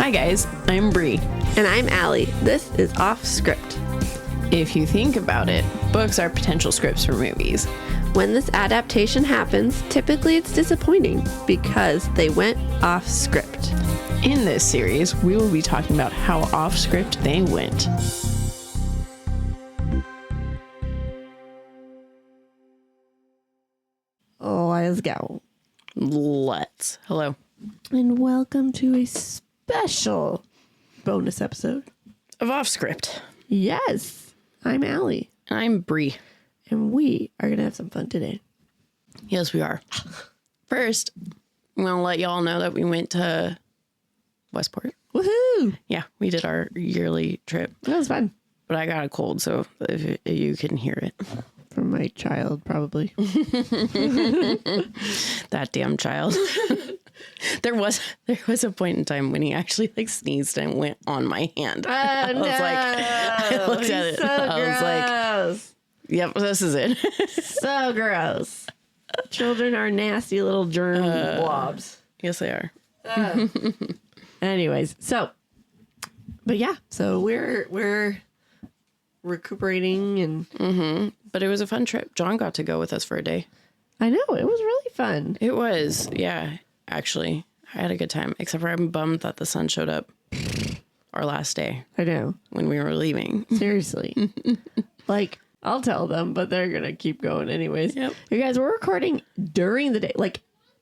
Hi guys, I'm Bri. And I'm Alli. This is Offscript. If you think about it, books are potential scripts for movies. When this adaptation happens, typically it's disappointing because they went off script. In this series, we will be talking about how off script they went. Let's go. Let's. Hello. And welcome to a special bonus episode Of off script. Yes, I'm Alli. I'm Bri. And we are going to have some fun today. Yes, we are. First, I'm going to let y'all know that we went to Westport. Woohoo! Yeah, we did our yearly trip. That was fun. But I got a cold, so if you can hear it. From my child, probably. That damn child. There was a point in time when he actually sneezed and went on my hand. I looked at it. So I was like, yep, this is it. so gross. Children are nasty little germ blobs. Yes, they are. Anyways, so we're recuperating and But it was a fun trip. John got to go with us for a day. I know, it was really fun. It was, yeah. Actually, I had a good time. Except for I'm bummed that the sun showed up our last day. I know. When we were leaving. Seriously. I'll tell them, but they're going to keep going anyways. Yep. You guys, we're recording during the day,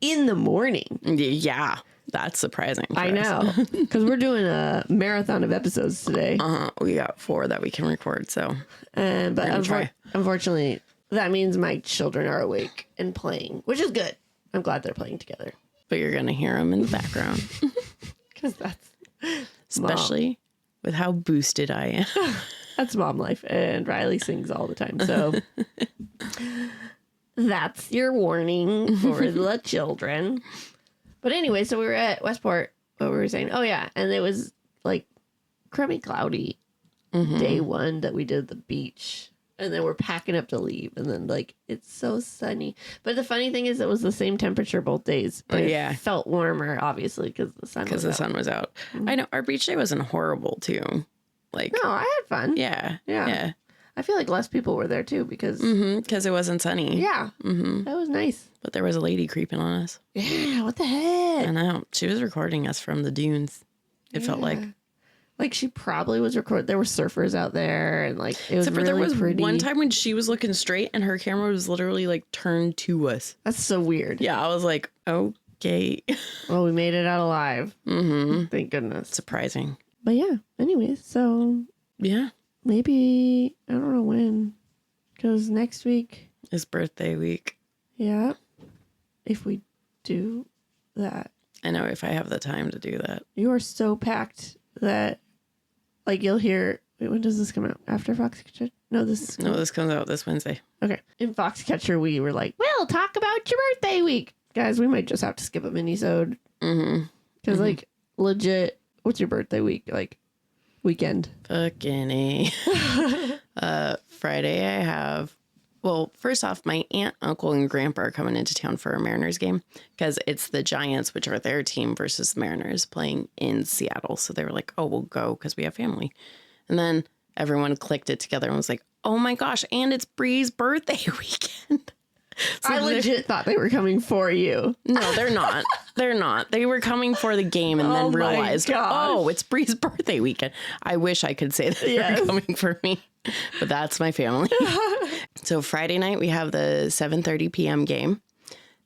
in the morning. Yeah. That's surprising. I know. Because we're doing a marathon of episodes today. We got 4 that we can record, so. But unfortunately, that means my children are awake and playing, which is good. I'm glad they're playing together. But you're going to hear them in the background. Because that's Especially with how boosted I am. That's mom life. And Riley sings all the time. So that's your warning for the children. But anyway, so we were at Westport. What were we saying? Oh, yeah. And it was crummy cloudy day one that we did the beach. And then we're packing up to leave. And then it's so sunny. But the funny thing is it was the same temperature both days. But it felt warmer, obviously, because the sun was out. I know. Our beach day wasn't horrible, too. No, I had fun. Yeah. I feel like less people were there, too, because it wasn't sunny. Yeah. That was nice. But there was a lady creeping on us. Yeah, what the heck? I know. She was recording us from the dunes. It felt like. She probably was recording. There were surfers out there, and it was Except for really there was pretty. one time when she was looking straight and her camera was literally turned to us. That's so weird. Yeah, I was like, okay. Well, we made it out alive. Thank goodness. Surprising. But yeah, anyways, so. Yeah. Maybe, I don't know when, because next week. Is birthday week. Yeah. If we do that. I know, if I have the time to do that. You are so packed that. You'll hear, wait, when does this come out? After Foxcatcher? No, this comes out this Wednesday. Okay. In Foxcatcher, we were like, we'll talk about your birthday week. Guys, we might just have to skip a mini-sode. Because, legit, what's your birthday week? Weekend? Fucking A. Friday I have, well, first off, my aunt, uncle, and grandpa are coming into town for a Mariners game because it's the Giants, which are their team, versus the Mariners playing in Seattle. So they were like, oh, we'll go because we have family. And then everyone clicked it together and was like, oh my gosh, and it's Bri's birthday weekend. So I legit thought they were coming for you. No, they're not. They're not. They were coming for the game and then realized, oh, it's Bri's birthday weekend. I wish I could say that they were coming for me, but that's my family. So Friday night, we have the 7:30 p.m. game.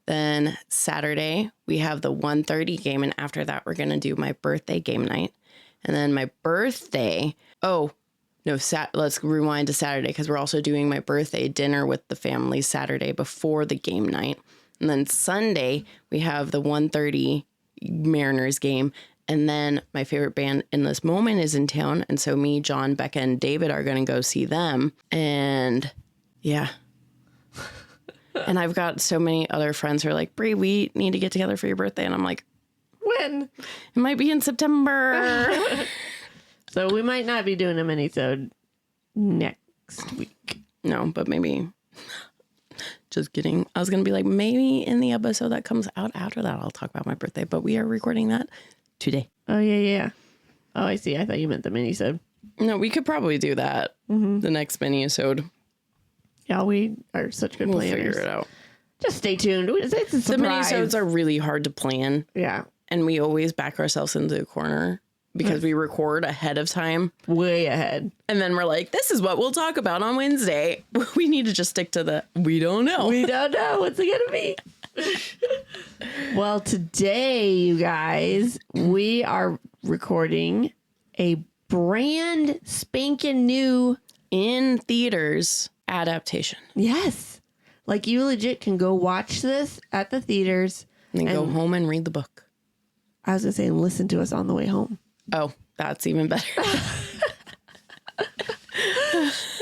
Then Saturday, we have the 1:30 game. And after that, we're going to do my birthday game night. And then my birthday, let's rewind to Saturday because we're also doing my birthday dinner with the family Saturday before the game night. And then Sunday, we have the 1:30 Mariners game. And then my favorite band in this moment is in town. And so me, John, Becca, and David are going to go see them. And yeah. And I've got so many other friends who are like, Bri, we need to get together for your birthday. And I'm like, when? It might be in September. So we might not be doing a mini-sode next week. No, but maybe. Just kidding. I was going to be like, maybe in the episode that comes out after that, I'll talk about my birthday. But we are recording that today. Oh, yeah. Oh, I see. I thought you meant the mini-sode. No, we could probably do that. The next mini-sode. Yeah, we are such good planners. We'll figure it out. Just stay tuned. It's a surprise. The mini-sodes are really hard to plan. Yeah. And we always back ourselves into a corner because we record ahead of time. Way ahead. And then we're like, this is what we'll talk about on Wednesday. We need to just stick to the, we don't know. We don't know. What's it going to be? Well, today, you guys, we are recording a brand spanking new in theaters adaptation. Yes. Like you legit can go watch this at the theaters. And then go home and read the book. I was going to say, and listen to us on the way home. Oh, that's even better.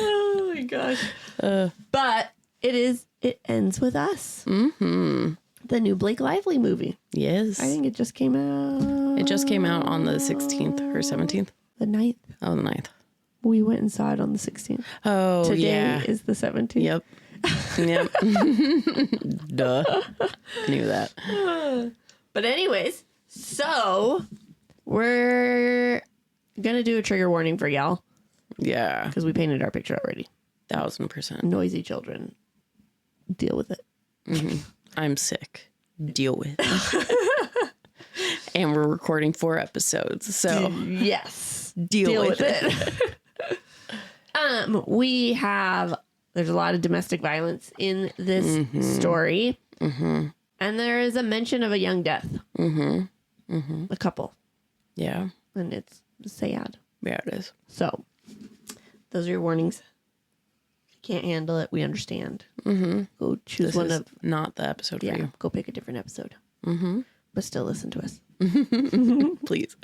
Oh my gosh. But it ends with us. Mm-hmm. The new Blake Lively movie. Yes. I think it just came out. It just came out on the 16th or 17th. The 9th. Oh, the 9th. We went and saw it on the 16th. Oh, Today yeah. is the 17th. Yep. Yep. Duh. Knew that. But anyways, so we're going to do a trigger warning for y'all. Yeah. Because we painted our picture already. 1000%. Noisy children. Deal with it. Mm-hmm. I'm sick. Deal with it. And we're recording 4 episodes. So yes. Deal with it. There's a lot of domestic violence in this story. Mm-hmm. And there is a mention of a young death. Mm-hmm. Mm-hmm. A couple. Yeah. And it's sad. Yeah, it is. So those are your warnings. If you can't handle it, we understand. Mm-hmm. Go choose this one is of... not the episode for you. Go pick a different episode. Mm-hmm. But still listen to us. Please.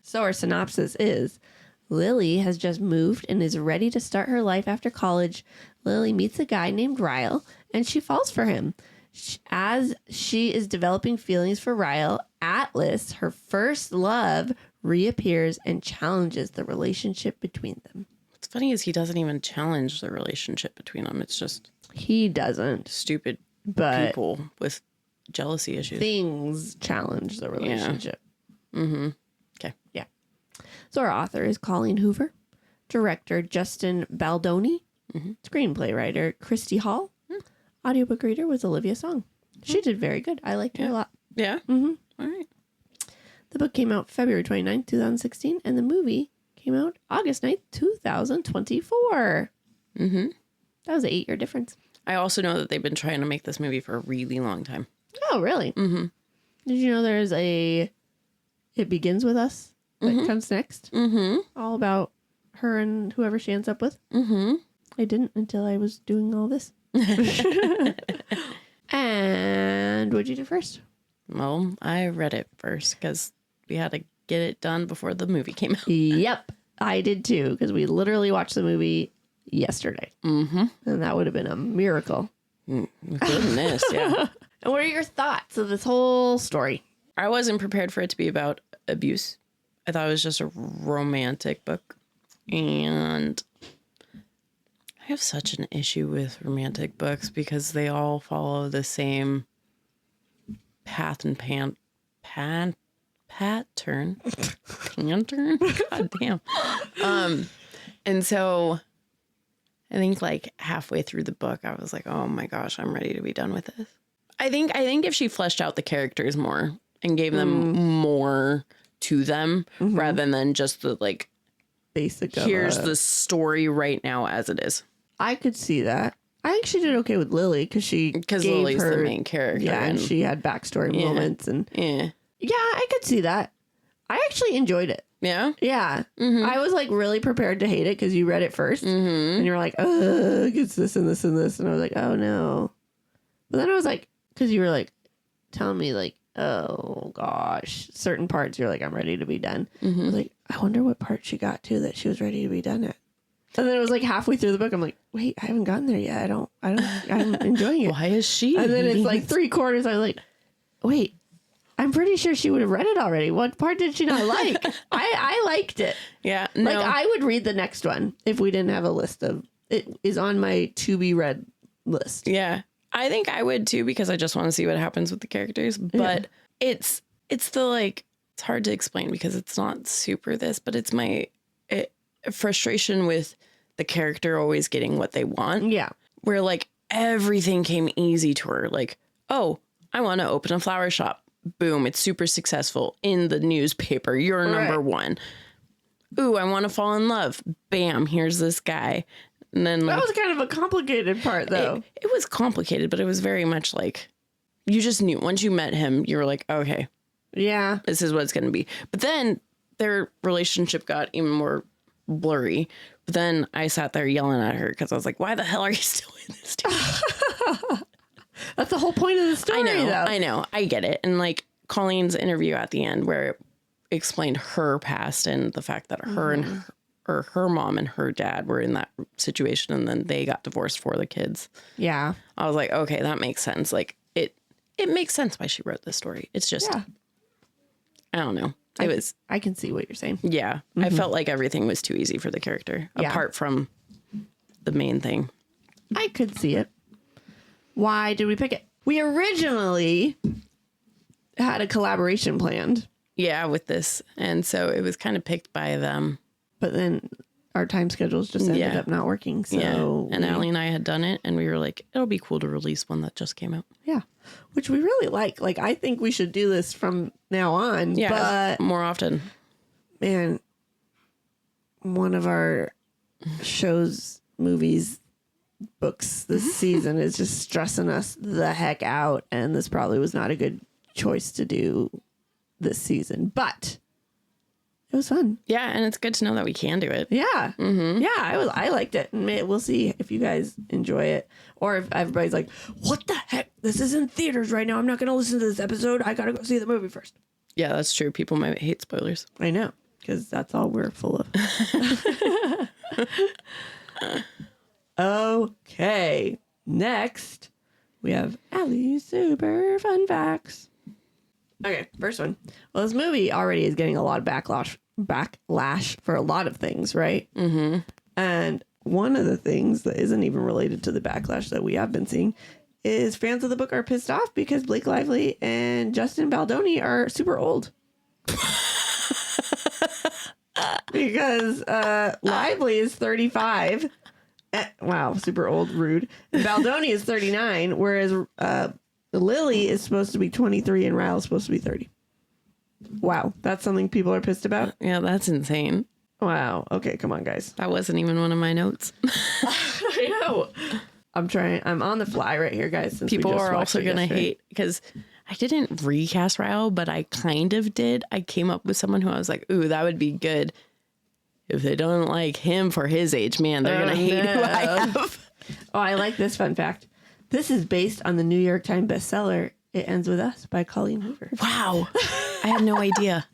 So our synopsis is... Lily has just moved and is ready to start her life after college. Lily meets a guy named Ryle, and she falls for him. As she is developing feelings for Ryle, Atlas, her first love, reappears and challenges the relationship between them. What's funny is he doesn't even challenge the relationship between them. It's just He doesn't. stupid But people with jealousy issues. things challenge the relationship. Mm-hmm. Okay. Yeah. So our author is Colleen Hoover, director Justin Baldoni, screenplay writer Christy Hall, audiobook reader was Olivia Song. She did very good. I liked her a lot. Yeah. Mm-hmm. All right. The book came out February 29th, 2016, and the movie came out August 9th, 2024. Mm-hmm. That was an 8-year difference. I also know that they've been trying to make this movie for a really long time. Oh, really? Mm-hmm. Did you know there's a It Begins With Us that comes next? Mm-hmm. All about her and whoever she ends up with. Mm-hmm. I didn't until I was doing all this. And what'd you do first? Well, I read it first because we had to get it done before the movie came out. Yep, I did too, because we literally watched the movie yesterday. Mm-hmm. And that would have been a miracle. Goodness, yeah. And what are your thoughts of this whole story? I wasn't prepared for it to be about abuse. I thought it was just a romantic book. And I have such an issue with romantic books because they all follow the same path and pattern. Pattern? God damn. And so I think like halfway through the book, I was like, oh my gosh, I'm ready to be done with this. I think if she fleshed out the characters more and gave them more to them rather than just the like basic. Here's the story right now as it is. I could see that. I actually did okay with Lily because Lily's the main character. Yeah, and she had backstory moments and yeah, I could see that. I actually enjoyed it. Yeah, yeah. I was like really prepared to hate it because you read it first and you were like, it's this and this and this, and I was like, oh no. But then I was like, because you were like telling me like, oh gosh, certain parts you're like, I'm ready to be done. I was like, I wonder what part she got to that she was ready to be done at. And then it was like halfway through the book, I'm like, wait, I haven't gotten there yet. I'm enjoying it. Why is she? And then it's like 3/4. I was like, wait, I'm pretty sure she would have read it already. What part did she not like? I liked it. Yeah. No. Like I would read the next one if we didn't have a list of it is on my to be read list. Yeah. I think I would too because I just want to see what happens with the characters. But it's the like it's hard to explain because it's not super this, but it's my frustration with the character always getting what they want. Yeah. Where like everything came easy to her. Like, oh, I want to open a flower shop. Boom. It's super successful in the newspaper. You're number one. Ooh, I want to fall in love. Bam. Here's this guy. And then like, that was kind of a complicated part though. It was complicated, but it was very much like you just knew once you met him, you were like, okay, yeah, this is what it's going to be. But then their relationship got even more blurry. But then I sat there yelling at her because I was like, why the hell are you still in this together? That's the whole point of the story. I know. I get it. And like Colleen's interview at the end where it explained her past and the fact that her and her mom and her dad were in that situation and then they got divorced for the kids. Yeah. I was like, okay, that makes sense. Like it makes sense why she wrote this story. It's just, I don't know. I can see what you're saying. Yeah. I felt like everything was too easy for the character apart from the main thing. I could see it. Why did we pick it? We originally had a collaboration planned. Yeah, with this. And so it was kind of picked by them. But then our time schedules just ended up not working. So and Allie and I had done it and we were like, it'll be cool to release one that just came out. Yeah. Which we really like. Like, I think we should do this from now on. Yeah, but more often. Man, one of our shows, movies, books this season is just stressing us the heck out. And this probably was not a good choice to do this season. But it was fun. Yeah, and it's good to know that we can do it. Yeah. Yeah, I liked it. And we'll see if you guys enjoy it. Or if everybody's like, what the heck? This is in theaters right now. I'm not going to listen to this episode. I got to go see the movie first. Yeah, that's true. People might hate spoilers. I know, because that's all we're full of. Okay. Next, we have Allie's super fun facts. Okay, first one. Well, this movie already is getting a lot of backlash for a lot of things, right? Mm-hmm. And one of the things that isn't even related to the backlash that we have been seeing is fans of the book are pissed off because Blake Lively and Justin Baldoni are super old. Because Lively is 35. Wow, super old, rude. And Baldoni is 39, whereas Lily is supposed to be 23 and Ryle is supposed to be 30. Wow, that's something people are pissed about? Yeah, that's insane. Wow. Okay, come on, guys. That wasn't even one of my notes. I know. I'm on the fly right here, guys. Since people are also going to hate because I didn't recast Ryle, but I kind of did. I came up with someone who I was like, ooh, that would be good. If they don't like him for his age, man, they're going to hate who I have. Oh, I like this fun fact. This is based on the New York Times bestseller, It Ends With Us by Colleen Hoover. Wow. I had no idea.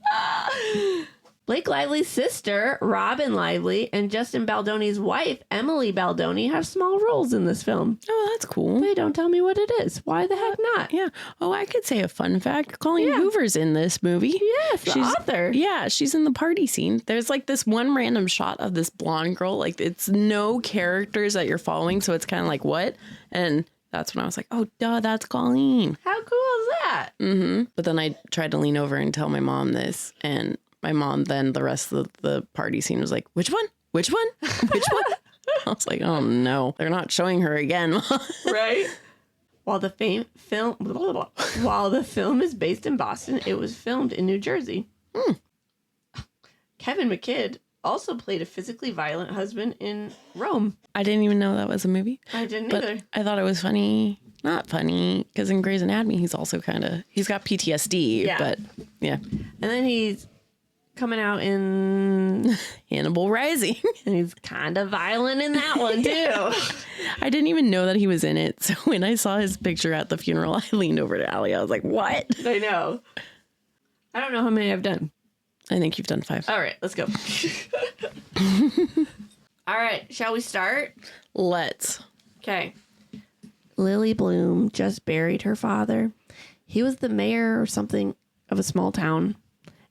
Blake Lively's sister, Robin Lively, and Justin Baldoni's wife, Emily Baldoni, have small roles in this film. Oh, that's cool. They don't tell me what it is. Why the heck not? Yeah. Oh, I could say a fun fact. Colleen Hoover's in this movie. Yes, she's the author. Yeah, she's in the party scene. There's like this one random shot of this blonde girl. Like it's no characters that you're following. So it's kind of like, what? And that's when I was like, oh, duh, that's Colleen. How cool is that? Mm-hmm. But then I tried to lean over and tell my mom this. And my mom then the rest of the party scene was like, which one? Which one? Which one? I was like, oh, no. They're not showing her again. Right? While the film is based in Boston, it was filmed in New Jersey. Kevin McKidd also played a physically violent husband in Rome. I didn't even know that was a movie. I didn't either. I thought it was funny. Not funny, because in Grey's Anatomy, he's also he's got PTSD. Yeah. But, yeah. And then he's coming out in Hannibal Rising. And he's kind of violent in that one, too. I didn't even know that he was in it. So when I saw his picture at the funeral, I leaned over to Allie. I was like, what? I know. I don't know how many I've done. I think you've done 5. All right, let's go. All right, shall we start? Let's. Okay. Lily Bloom just buried her father. He was the mayor or something of a small town,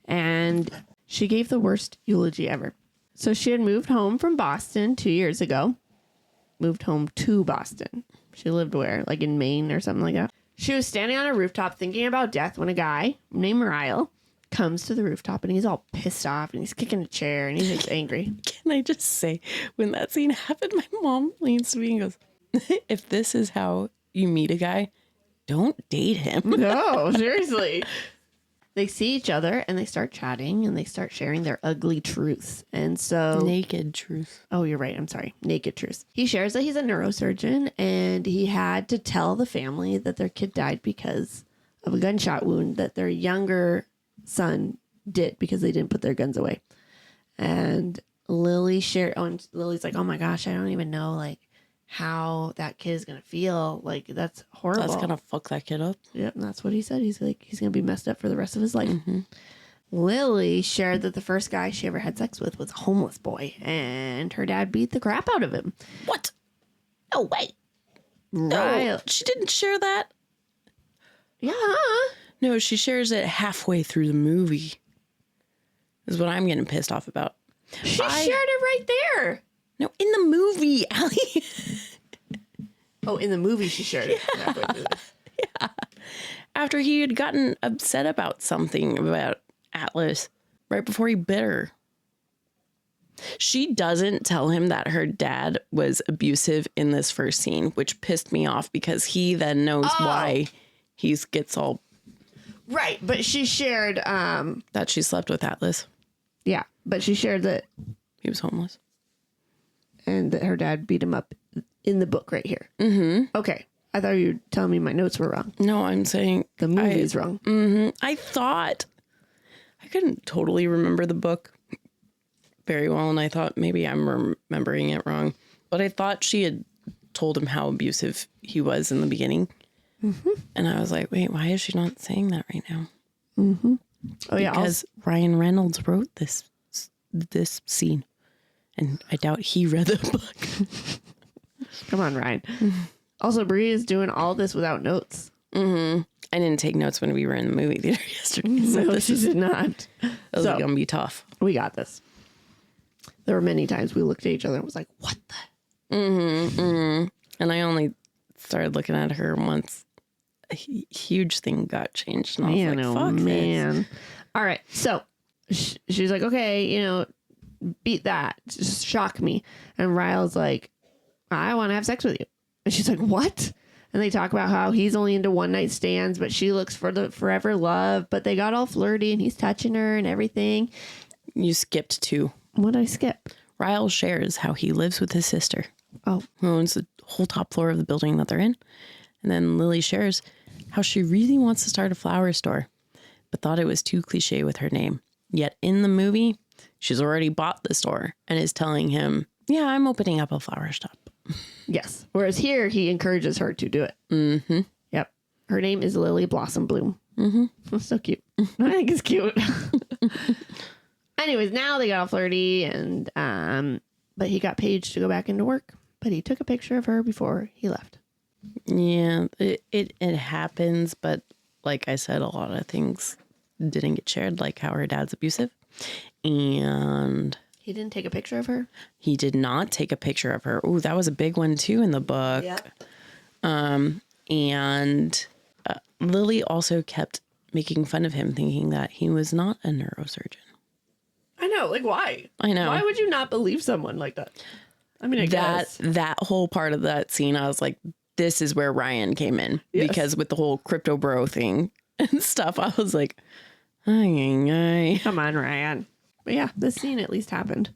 and she gave the worst eulogy ever. So she had moved home from Boston 2 years ago. Moved home to Boston. She lived where? Like in Maine or something like that. She was standing on a rooftop thinking about death when a guy named Ryle comes to the rooftop and he's all pissed off and he's kicking a chair and he's just angry. Can I just say, when that scene happened, my mom leans to me and goes, if this is how you meet a guy, don't date him. No, seriously. They see each other and they start chatting and they start sharing their ugly truths. And so... Naked truth. Oh, you're right. I'm sorry. Naked truths. He shares that he's a neurosurgeon and he had to tell the family that their kid died because of a gunshot wound that their younger son did because they didn't put their guns away. And Lily shared... Oh, and Lily's like, oh my gosh, I don't even know like how that kid is going to feel. Like, that's horrible. That's going to fuck that kid up. Yep, and that's what he said. He's like, he's going to be messed up for the rest of his life. Mm-hmm. Lily shared that the first guy she ever had sex with was a homeless boy, and her dad beat the crap out of him. What? No way. Right. No, she didn't share that. Yeah. No, she shares it halfway through the movie. Is what I'm getting pissed off about. She shared it right there. No, in the movie, Allie. Oh, in the movie she shared it. Yeah. After he had gotten upset about something about Atlas right before he bit her. She doesn't tell him that her dad was abusive in this first scene, which pissed me off because he then knows why he gets all... Right, but she shared... that she slept with Atlas. Yeah, but she shared that... He was homeless. And that her dad beat him up in the book right here. Mm-hmm. Okay. I thought you were telling me my notes were wrong. No, I'm saying... The movie is wrong. Mm-hmm. I thought... I couldn't totally remember the book very well, and I thought maybe I'm remembering it wrong. But I thought she had told him how abusive he was in the beginning. Mm-hmm. And I was like, wait, why is she not saying that right now? Mm-hmm. Oh, yeah. Because Ryan Reynolds wrote this scene. And I doubt he read the book. Come on, Ryan. Also, Bri is doing all this without notes. Mm-hmm. I didn't take notes when we were in the movie theater yesterday. So no, she did not. This is going to be tough. We got this. There were many times we looked at each other and was like, what the? Mm-hmm, mm-hmm. And I only started looking at her once a huge thing got changed. And I was like, fuck this. All right. So she's like, okay, beat that. Just shock me. And Ryle's like, I want to have sex with you. And she's like, what? And they talk about how he's only into one night stands, but she looks for the forever love. But they got all flirty and he's touching her and everything. You skipped 2. What did I skip? Ryle shares how he lives with his sister. Oh. Who owns the whole top floor of the building that they're in. And then Lily shares how she really wants to start a flower store, but thought it was too cliche with her name. Yet in the movie, she's already bought the store and is telling him, yeah, I'm opening up a flower shop. Yes. Whereas here, he encourages her to do it. Mm-hmm. Yep. Her name is Lily Blossom Bloom. Mm-hmm. That's so cute. I think it's cute. Anyways, now they got all flirty and, but he got Paige to go back into work, but he took a picture of her before he left. Yeah, it happens. But like I said, a lot of things didn't get shared, like how her dad's abusive. And he didn't take a picture of her. He did not take a picture of her. Ooh, that was a big one too in the book. Yep. And Lily also kept making fun of him, thinking that he was not a neurosurgeon. I know. Like, why? I know. Why would you not believe someone like that? I mean, I guess. That whole part of that scene, I was like, this is where Ryan came in. Yes. Because with the whole crypto bro thing and stuff, I was like, come on, Ryan. But yeah, this scene at least happened.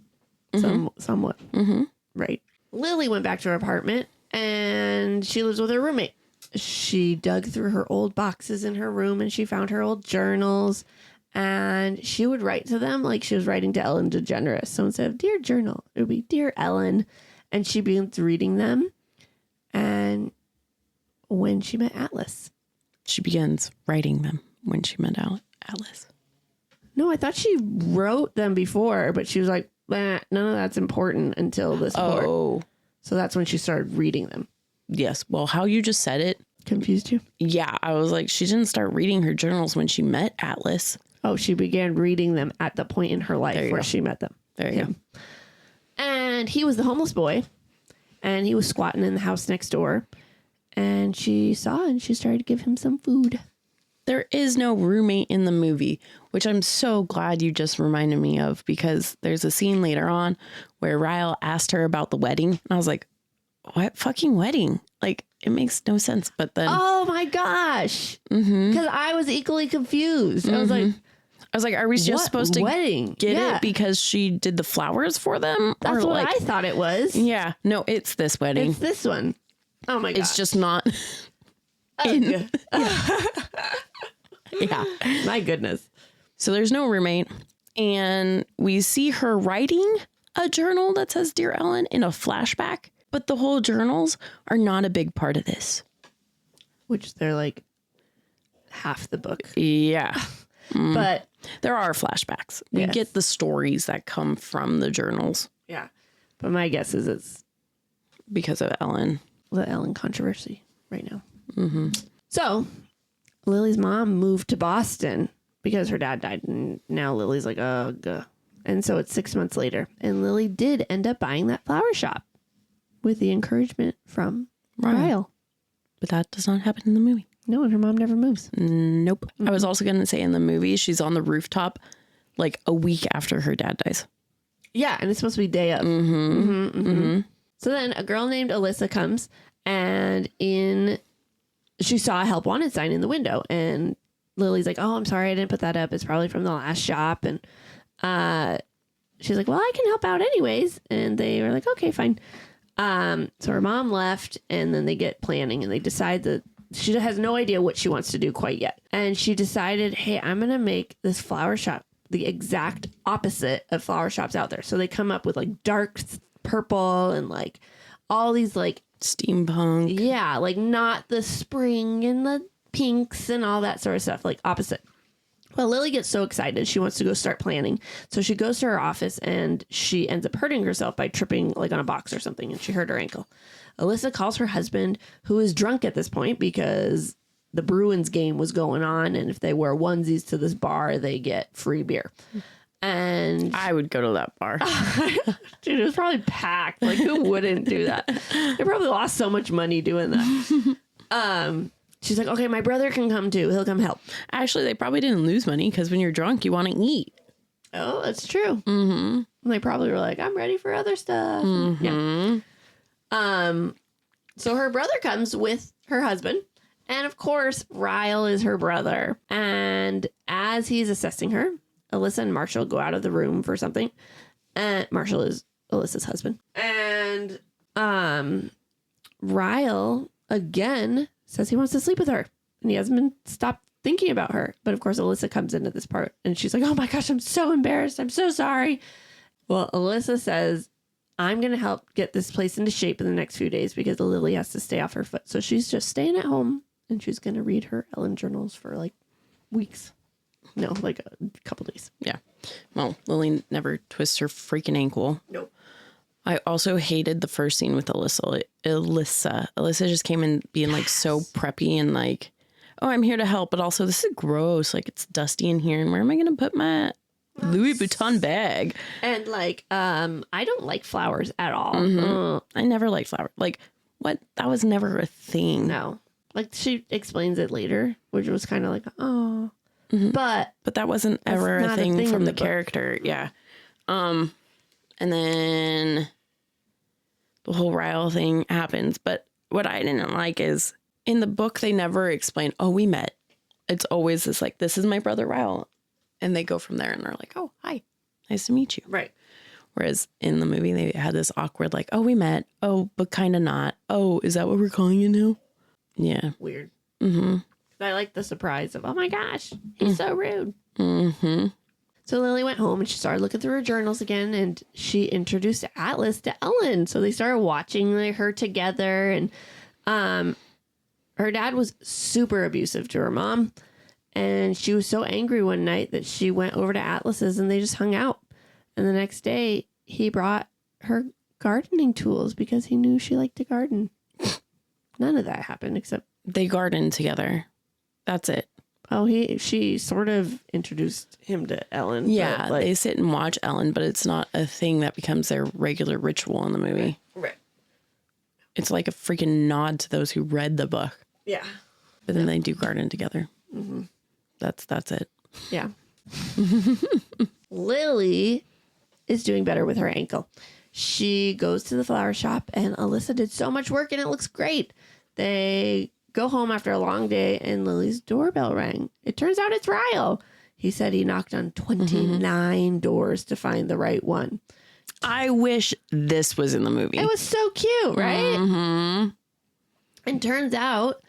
Mm-hmm. Somewhat. Mm-hmm. Right. Lily went back to her apartment and she lives with her roommate. She dug through her old boxes in her room and she found her old journals. And she would write to them like she was writing to Ellen DeGeneres. So instead of Dear Journal, it would be Dear Ellen. And she begins reading them. And when she met Atlas. She begins writing them when she met Atlas. No, I thought she wrote them before, but she was like, none of that's important until this part. Oh. So that's when she started reading them. Yes. Well, how you just said it. Confused you? Yeah. I was like, she didn't start reading her journals when she met Atlas. Oh, she began reading them at the point in her life where she met them. There you go. And he was the homeless boy. And he was squatting in the house next door. And she saw and she started to give him some food. There is no roommate in the movie, which I'm so glad you just reminded me of, because there's a scene later on where Ryle asked her about the wedding. And I was like, what fucking wedding? Like, it makes no sense. But then... Oh, my gosh. Because I was equally confused. I was like, are we just supposed to wedding? Get it because she did the flowers for them? That's what I thought it was. Yeah. No, it's this wedding. It's this one. Oh, my gosh. It's just not... Yeah. My goodness. So there's no roommate, and we see her writing a journal that says Dear Ellen in a flashback, but the whole journals are not a big part of this. Which they're like half the book. Yeah. But there are flashbacks. We get the stories that come from the journals. Yeah. But my guess is it's because of Ellen. The Ellen controversy right now. So Lily's mom moved to Boston because her dad died, and now Lily's like, ugh. And so it's 6 months later, and Lily did end up buying that flower shop with the encouragement from Ryle. But that does not happen in the movie. No, and her mom never moves. Nope. I was also going to say in the movie, she's on the rooftop like a week after her dad dies. Yeah, and it's supposed to be day of. So then a girl named Alyssa comes, and she saw a help wanted sign in the window, and Lily's like, oh, I'm sorry I didn't put that up. It's probably from the last shop. And she's like, well, I can help out anyways. And they were like, okay, fine. So her mom left, and then they get planning, and they decide that she has no idea what she wants to do quite yet. And she decided, hey, I'm going to make this flower shop the exact opposite of flower shops out there. So they come up with like dark purple and like all these like steampunk. Yeah, like not the spring and the pinks and all that sort of stuff, like opposite. Well, Lily gets so excited. She wants to go start planning. So she goes to her office, and she ends up hurting herself by tripping like on a box or something, and she hurt her ankle. Alyssa calls her husband, who is drunk at this point because the Bruins game was going on, and if they wear onesies to this bar, they get free beer. And I would go to that bar. Dude, it was probably packed. Like, who wouldn't do that? They probably lost so much money doing that. She's like, okay, my brother can come too. He'll come help. Actually, they probably didn't lose money because when you're drunk, you want to eat. Oh, that's true. And they probably were like, I'm ready for other stuff. Yeah. So her brother comes with her husband. And of course, Ryle is her brother. And as he's assessing her, Alyssa and Marshall go out of the room for something. And Marshall is Alyssa's husband. And Ryle, again, says he wants to sleep with her. And he hasn't been stopped thinking about her. But of course, Alyssa comes into this part. And she's like, oh my gosh, I'm so embarrassed. I'm so sorry. Well, Alyssa says, I'm going to help get this place into shape in the next few days because Lily has to stay off her foot. So she's just staying at home. And she's going to read her Ellen journals for like weeks. No, like a couple days. Yeah. Well, Lily never twists her freaking ankle. Nope. I also hated the first scene with Alyssa. Alyssa just came in being like so preppy and like, oh, I'm here to help. But also this is gross. Like it's dusty in here. And where am I going to put my Louis Vuitton bag? And like, I don't like flowers at all. I never liked flowers. Like what? That was never a thing. No. Like she explains it later, which was kind of like, oh. But that wasn't ever a thing from the character. Yeah. And then the whole Ryle thing happens. But what I didn't like is in the book, they never explain, oh, we met. It's always this like, this is my brother Ryle. And they go from there and they're like, oh, hi, nice to meet you. Right. Whereas in the movie, they had this awkward like, oh, we met. Oh, but kind of not. Oh, is that what we're calling it now? Yeah. Weird. I like the surprise of, oh my gosh, he's so rude. So Lily went home and she started looking through her journals again, and she introduced Atlas to Ellen. So they started watching her together, and her dad was super abusive to her mom, and she was so angry one night that she went over to Atlas's and they just hung out. And the next day he brought her gardening tools because he knew she liked to garden. None of that happened except they garden together. That's it. Oh, she sort of introduced him to Ellen. Yeah, like, they sit and watch Ellen, but it's not a thing that becomes their regular ritual in the movie. Right. It's like a freaking nod to those who read the book. Yeah. But then they do garden together. That's it. Yeah. Lily is doing better with her ankle. She goes to the flower shop, and Alyssa did so much work, and it looks great. They go home after a long day, and Lily's doorbell rang. It turns out it's Ryle. He said he knocked on 29 doors to find the right one. I wish this was in the movie. It was so cute, right? Mm-hmm. And turns out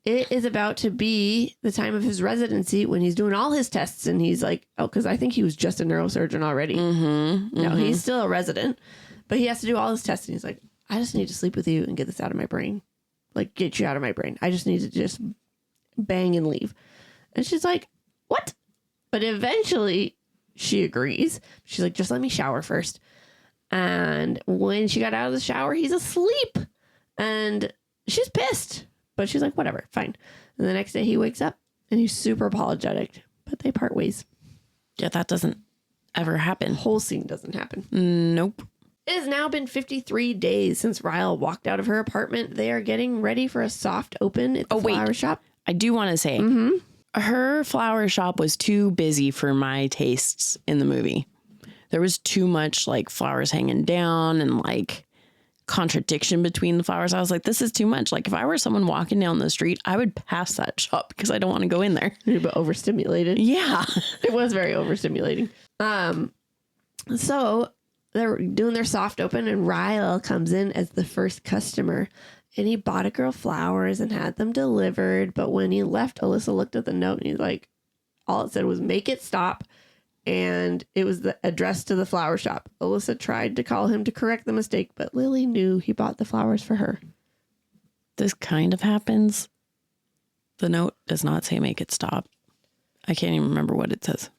it is about to be the time of his residency when he's doing all his tests. And he's like, oh, because I think he was just a neurosurgeon already. No, he's still a resident, but he has to do all his tests. And he's like, I just need to sleep with you and get this out of my brain. Like, get you out of my brain. I just need to just bang and leave. And she's like, what? But eventually she agrees. She's like, just let me shower first. And when she got out of the shower, he's asleep. And she's pissed. But she's like, whatever, fine. And the next day he wakes up and he's super apologetic. But they part ways. Yeah, that doesn't ever happen. The whole scene doesn't happen. Nope. It has now been 53 days since Ryle walked out of her apartment. They are getting ready for a soft open at the flower shop. I do want to say, her flower shop was too busy for my tastes in the movie. There was too much like flowers hanging down and like contradiction between the flowers. I was like, this is too much. Like if I were someone walking down the street, I would pass that shop because I don't want to go in there. You're a bit overstimulated. Yeah. It was very overstimulating. So they're doing their soft open and Ryle comes in as the first customer and he bought a girl flowers and had them delivered. But when he left, Alyssa looked at the note and he's like, all it said was make it stop. And it was the address to the flower shop. Alyssa tried to call him to correct the mistake, but Lily knew he bought the flowers for her. This kind of happens. The note does not say make it stop. I can't even remember what it says.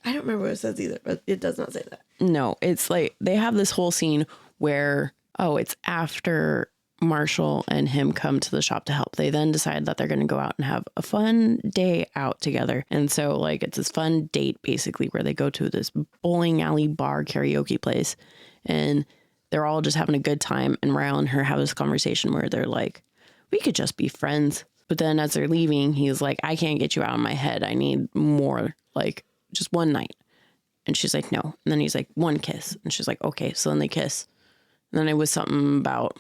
I don't remember what it says either, but it does not say that. No, it's like they have this whole scene where, it's after Marshall and him come to the shop to help. They then decide that they're going to go out and have a fun day out together. And so like it's this fun date basically where they go to this bowling alley bar karaoke place and they're all just having a good time. And Ryle and her have this conversation where they're like, we could just be friends. But then as they're leaving, he's like, I can't get you out of my head. I need more, like just one night. And she's like, no. And then he's like, one kiss. And she's like, okay. So then they kiss. And then it was something about,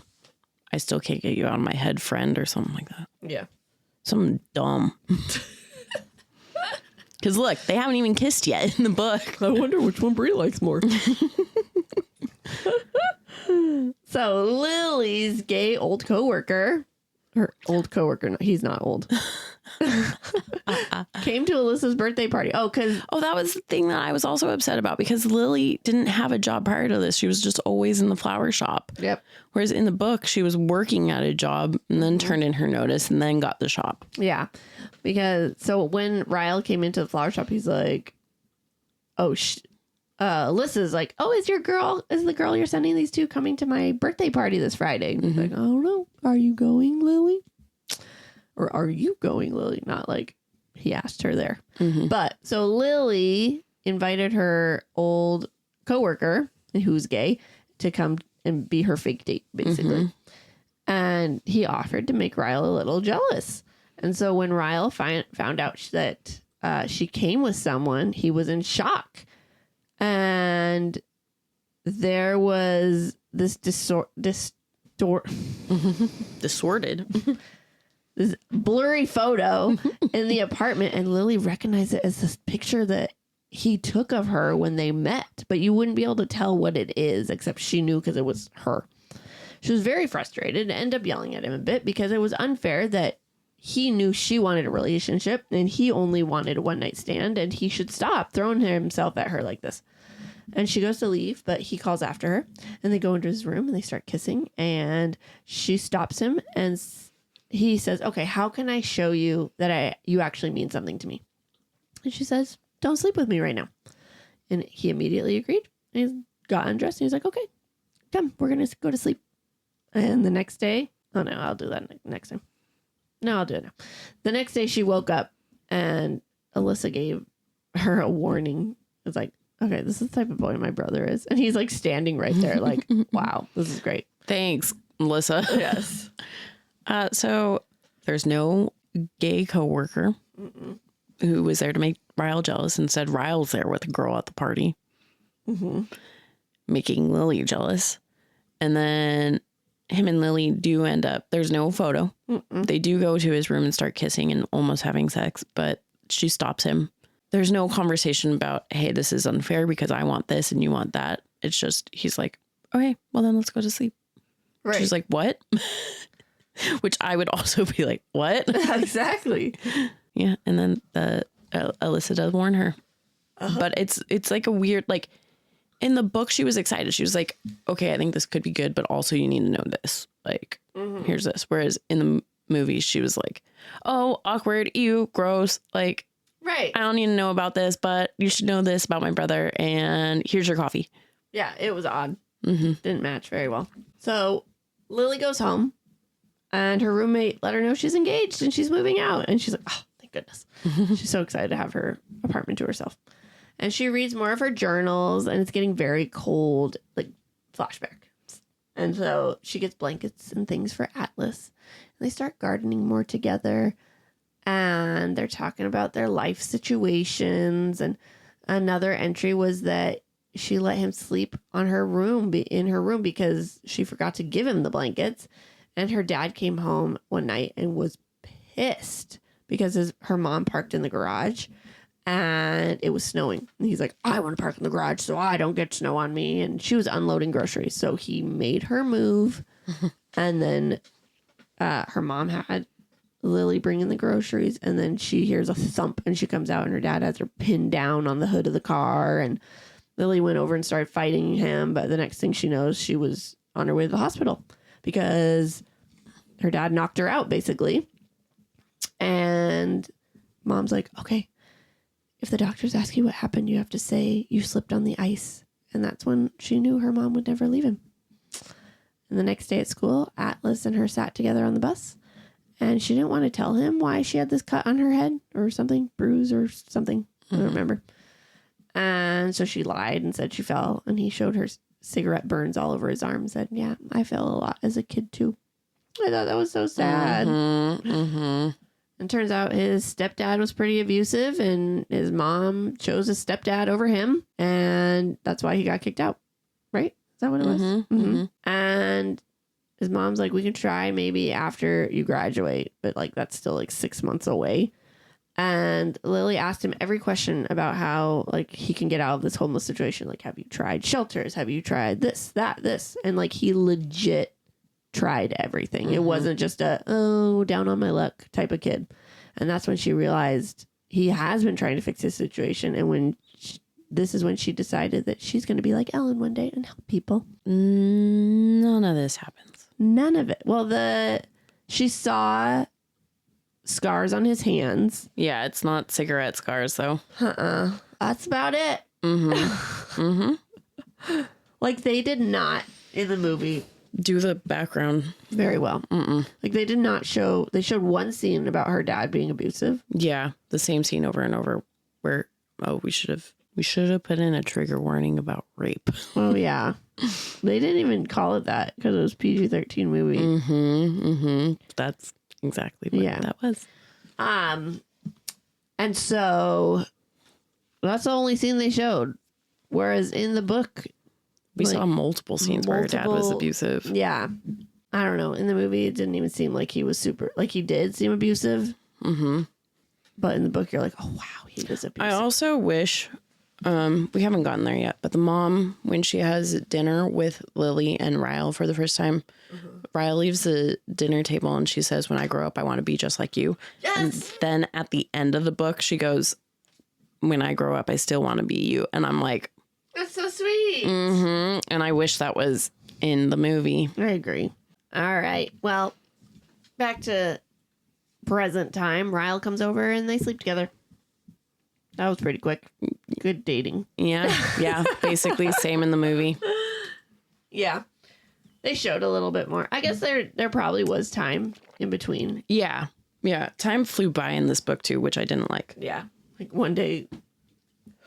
I still can't get you out of my head, friend, or something like that. Yeah. Something dumb. Because look, they haven't even kissed yet in the book. I wonder which one Bri likes more. So Lily's gay old coworker, no, he's not old, came to Alyssa's birthday party. Oh, that was the thing that I was also upset about because Lily didn't have a job prior to this. She was just always in the flower shop. Yep. Whereas in the book, she was working at a job and then turned in her notice and then got the shop. Yeah. So when Ryle came into the flower shop, he's like, Alyssa's like, is the girl you're sending these to coming to my birthday party this Friday? He's like, I don't know. Are you going, Lily? Or are you going, Lily? Not like he asked her there. But so Lily invited her old coworker, who's gay, to come and be her fake date, basically. And he offered to make Ryle a little jealous. And so when Ryle found out that she came with someone, he was in shock. And there was this Distorted. this blurry photo in the apartment, and Lily recognized it as this picture that he took of her when they met, but you wouldn't be able to tell what it is, except she knew because it was her. She was very frustrated and ended up yelling at him a bit because it was unfair that he knew she wanted a relationship and he only wanted a one-night stand, and he should stop throwing himself at her like this. And she goes to leave, but he calls after her, and they go into his room and they start kissing, and she stops him and he says, okay, how can I show you that you actually mean something to me? And she says, don't sleep with me right now. And he immediately agreed. And he got undressed and he's like, okay, come, we're going to go to sleep. And the next day, I'll do that next time. No, I'll do it now. The next day she woke up and Alyssa gave her a warning. It was like, okay, this is the type of boy my brother is. And he's like standing right there like, wow, this is great. Thanks, Melissa. Yes. So there's no gay coworker. who was there to make Ryle jealous. Instead, Ryle's there with a girl at the party, making Lily jealous. And then him and Lily do end up, there's no photo. They do go to his room and start kissing and almost having sex, but she stops him. There's no conversation about, hey, this is unfair because I want this and you want that. It's just, he's like, okay, well then let's go to sleep. Right. She's like, what? Which I would also be like, what? Exactly. Yeah. And then Alyssa does warn her. But it's like a weird, like, in the book, she was excited. She was like, okay, I think this could be good, but also you need to know this. Like, here's this. Whereas in the movie, she was like, oh, awkward, ew, gross. Like, right. I don't need to know about this, but you should know this about my brother. And here's your coffee. Yeah, it was odd. Didn't match very well. So Lily goes home and her roommate let her know she's engaged and she's moving out. And she's like, oh, thank goodness. She's so excited to have her apartment to herself. And she reads more of her journals and it's getting very cold, like flashback. And so she gets blankets and things for Atlas. And they start gardening more together. And they're talking about their life situations. And another entry was that she let him sleep in her room because she forgot to give him the blankets. And her dad came home one night and was pissed because her mom parked in the garage and it was snowing. And he's like, I want to park in the garage so I don't get snow on me. And she was unloading groceries. So he made her move. And then her mom had Lily bring in the groceries. And then she hears a thump and she comes out and her dad has her pinned down on the hood of the car. And Lily went over and started fighting him. But the next thing she knows, she was on her way to the hospital because her dad knocked her out, basically. And mom's like, okay, if the doctors ask you what happened, you have to say you slipped on the ice. And that's when she knew her mom would never leave him. And the next day at school, Atlas and her sat together on the bus. And she didn't want to tell him why she had this cut on her head or something, bruise or something. I don't remember. And so she lied and said she fell. And he showed her cigarette burns all over his arm and said, yeah, I fell a lot as a kid too. I thought that was so sad. And turns out his stepdad was pretty abusive and his mom chose his stepdad over him. And that's why he got kicked out. Right? Is that what it was? And his mom's like, we can try maybe after you graduate. But like, that's still like 6 months away. And Lily asked him every question about how like he can get out of this homeless situation. Like, have you tried shelters? Have you tried this, that, this? And like, he legit tried everything. It wasn't just a, oh, down on my luck type of kid. And that's when she realized he has been trying to fix his situation. And this is when she decided that she's going to be like Ellen one day and help people. None of this happens. None of it. Well, she saw scars on his hands. Yeah, it's not cigarette scars though. That's about it. Like they did not in the movie do the background very well. Like they did not show. They showed one scene about her dad being abusive. Yeah, the same scene over and over. Where we should have put in a trigger warning about rape. Oh yeah, they didn't even call it that because it was PG-13 movie. That's exactly what that was. And so that's the only scene they showed. Whereas in the book, we saw multiple scenes where her dad was abusive. Yeah. I don't know. In the movie, it didn't even seem like he was super, like he did seem abusive. But in the book, you're like, oh, wow, he was abusive. I also wish, we haven't gotten there yet, but the mom, when she has dinner with Lily and Ryle for the first time, Ryle leaves the dinner table and she says, when I grow up, I want to be just like you. Yes. And then at the end of the book, she goes, when I grow up, I still want to be you. And I'm like, that's so sweet. And I wish that was in the movie. I agree. All right. Well, back to present time. Ryle comes over and they sleep together. That was pretty quick. Good dating. Yeah. Basically same in the movie. Yeah. They showed a little bit more. I guess there probably was time in between. Yeah. Time flew by in this book too, which I didn't like. Yeah. Like one day,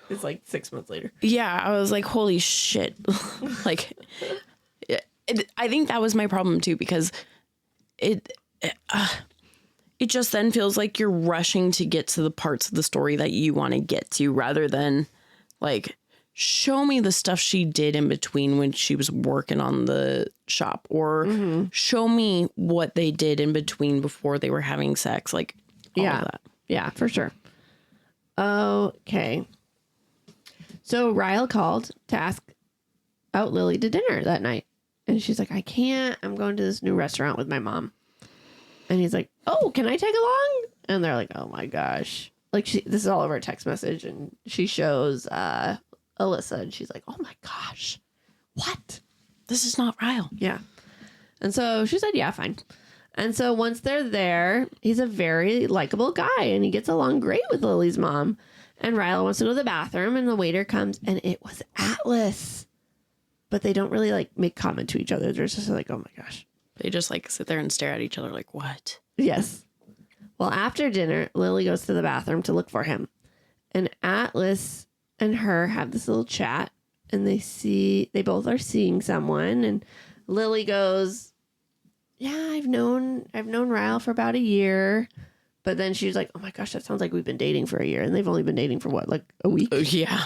it's like 6 months later. Yeah. I was like, holy shit. Like, I think that was my problem too, because it just then feels like you're rushing to get to the parts of the story that you want to get to rather than like show me the stuff she did in between when she was working on the shop or show me what they did in between before they were having sex. Like, all of that. Yeah, for sure. Okay. So Ryle called to ask out Lily to dinner that night. And she's like, I can't. I'm going to this new restaurant with my mom. And he's like, oh, can I tag along? And they're like, oh my gosh. Like, this is all over a text message. And she shows Alyssa and she's like, oh my gosh. What? This is not Ryle. Yeah. And so she said, yeah, fine. And so once they're there, he's a very likable guy and he gets along great with Lily's mom. And Ryle wants to go to the bathroom and the waiter comes and it was Atlas. But they don't really like make comment to each other. They're just like, oh my gosh. They just like sit there and stare at each other like, what? Yes. Well, after dinner, Lily goes to the bathroom to look for him. And Atlas and her have this little chat and they both are seeing someone. And Lily goes, yeah, I've known Ryle for about a year. But then she's like, oh my gosh, that sounds like we've been dating for a year. And they've only been dating for what, like a week? Yeah.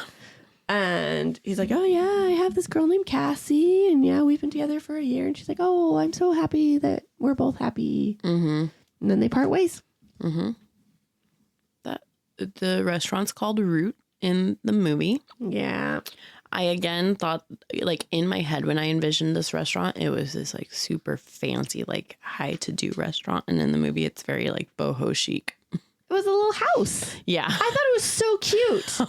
And he's like, oh yeah, I have this girl named Cassie. And yeah, we've been together for a year. And she's like, oh, I'm so happy that we're both happy. Mm-hmm. And then they part ways. Mm-hmm. The restaurant's called Root in the movie. Yeah. I again thought, like, in my head when I envisioned this restaurant, it was this like super fancy, like high to do restaurant. And in the movie, it's very like boho chic. It was a little house. Yeah. I thought it was so cute.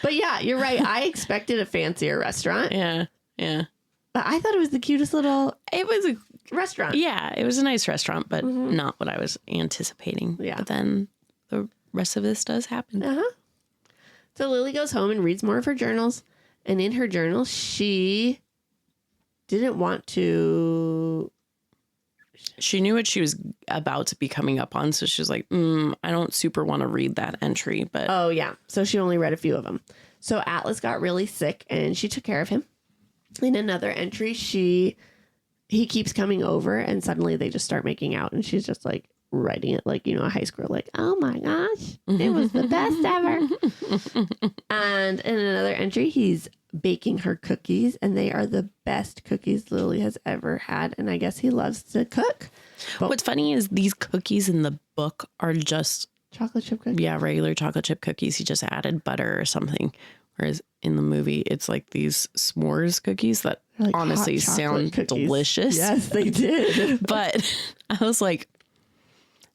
But yeah, you're right. I expected a fancier restaurant. Yeah. Yeah. But I thought it was the cutest little It was a restaurant. Yeah, it was a nice restaurant, but not what I was anticipating. Yeah. But then the rest of this does happen. Uh-huh. So Lily goes home and reads more of her journals. And in her journal, she didn't want to... She knew what she was about to be coming up on. So she was like, I don't super want to read that entry. But oh, yeah. So she only read a few of them. So Atlas got really sick and she took care of him. In another entry, he keeps coming over and suddenly they just start making out. And she's just like writing it like, a high school, like, oh my gosh, it was the best ever. And in another entry, he's baking her cookies and they are the best cookies Lily has ever had. And I guess he loves to cook. But what's funny is these cookies in the book are just chocolate chip cookies. Yeah, regular chocolate chip cookies. He just added butter or something. Whereas in the movie, it's like these s'mores cookies that like honestly sound delicious. Yes, they did. But I was like,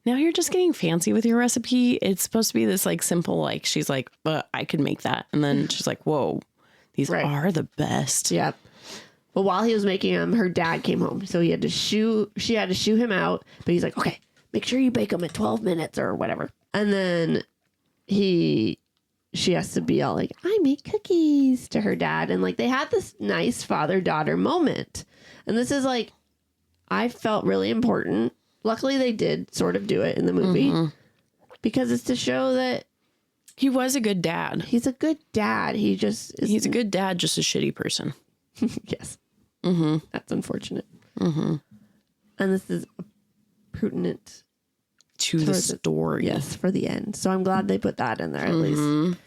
now you're just getting fancy with your recipe. It's supposed to be this like simple, like she's like, I could make that. And then she's like, whoa, these are the best. Yep. But while he was making them, her dad came home. So she had to shoo him out. But he's like, okay, make sure you bake them in 12 minutes or whatever. And then she has to be all like, I make cookies to her dad. And like they had this nice father-daughter moment. And this is like, I felt really important. Luckily, they did sort of do it in the movie because it's to show that he was a good dad. He's a good dad. He's a good dad, just a shitty person. Yes. Mm-hmm. That's unfortunate. Mm-hmm. And this is pertinent to the story. Yes, for the end. So I'm glad they put that in there at least.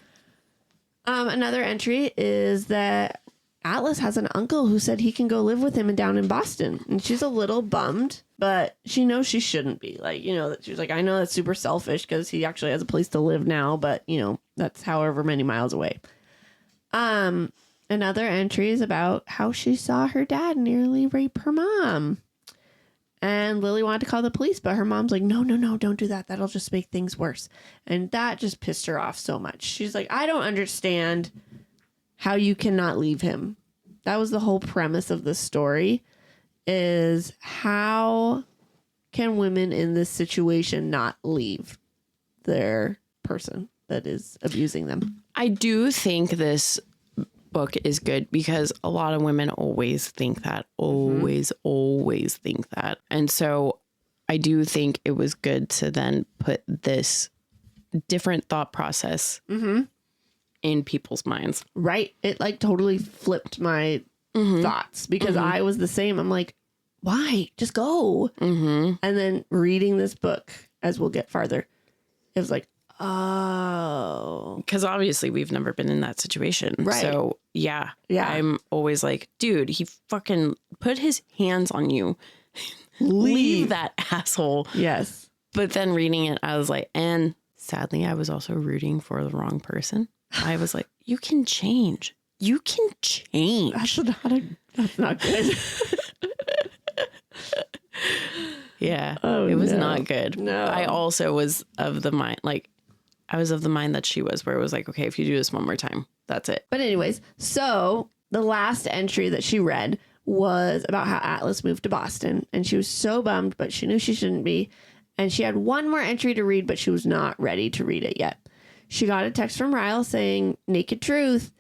Another entry is that Atlas has an uncle who said he can go live with him down in Boston. And she's a little bummed, but she knows she shouldn't be. Like, she's like, I know that's super selfish because he actually has a place to live now, but, that's however many miles away. Another entry is about how she saw her dad nearly rape her mom. And Lily wanted to call the police, but her mom's like, no, don't do that. That'll just make things worse. And that just pissed her off so much. She's like, I don't understand how you cannot leave him. That was the whole premise of the story, is how can women in this situation not leave their person that is abusing them? I do think this book is good because a lot of women always think that, always think that. And so I do think it was good to then put this different thought process in people's minds. Right. It like totally flipped my thoughts because I was the same. I'm like, why? Just go. And then reading this book, as we'll get farther, it was like, oh. Because obviously we've never been in that situation. Right. So, yeah. I'm always like, dude, he fucking put his hands on you. Leave that asshole. Yes. But then reading it, I was like, and sadly, I was also rooting for the wrong person. I was like, you can change. You can change. That's not good. Yeah. It was not good. No. I also was of the mind, that she was, where it was like, okay, if you do this one more time, that's it. But anyways, so the last entry that she read was about how Atlas moved to Boston, and she was so bummed, but she knew she shouldn't be. And she had one more entry to read, but she was not ready to read it yet. She got a text from Ryle saying naked truth,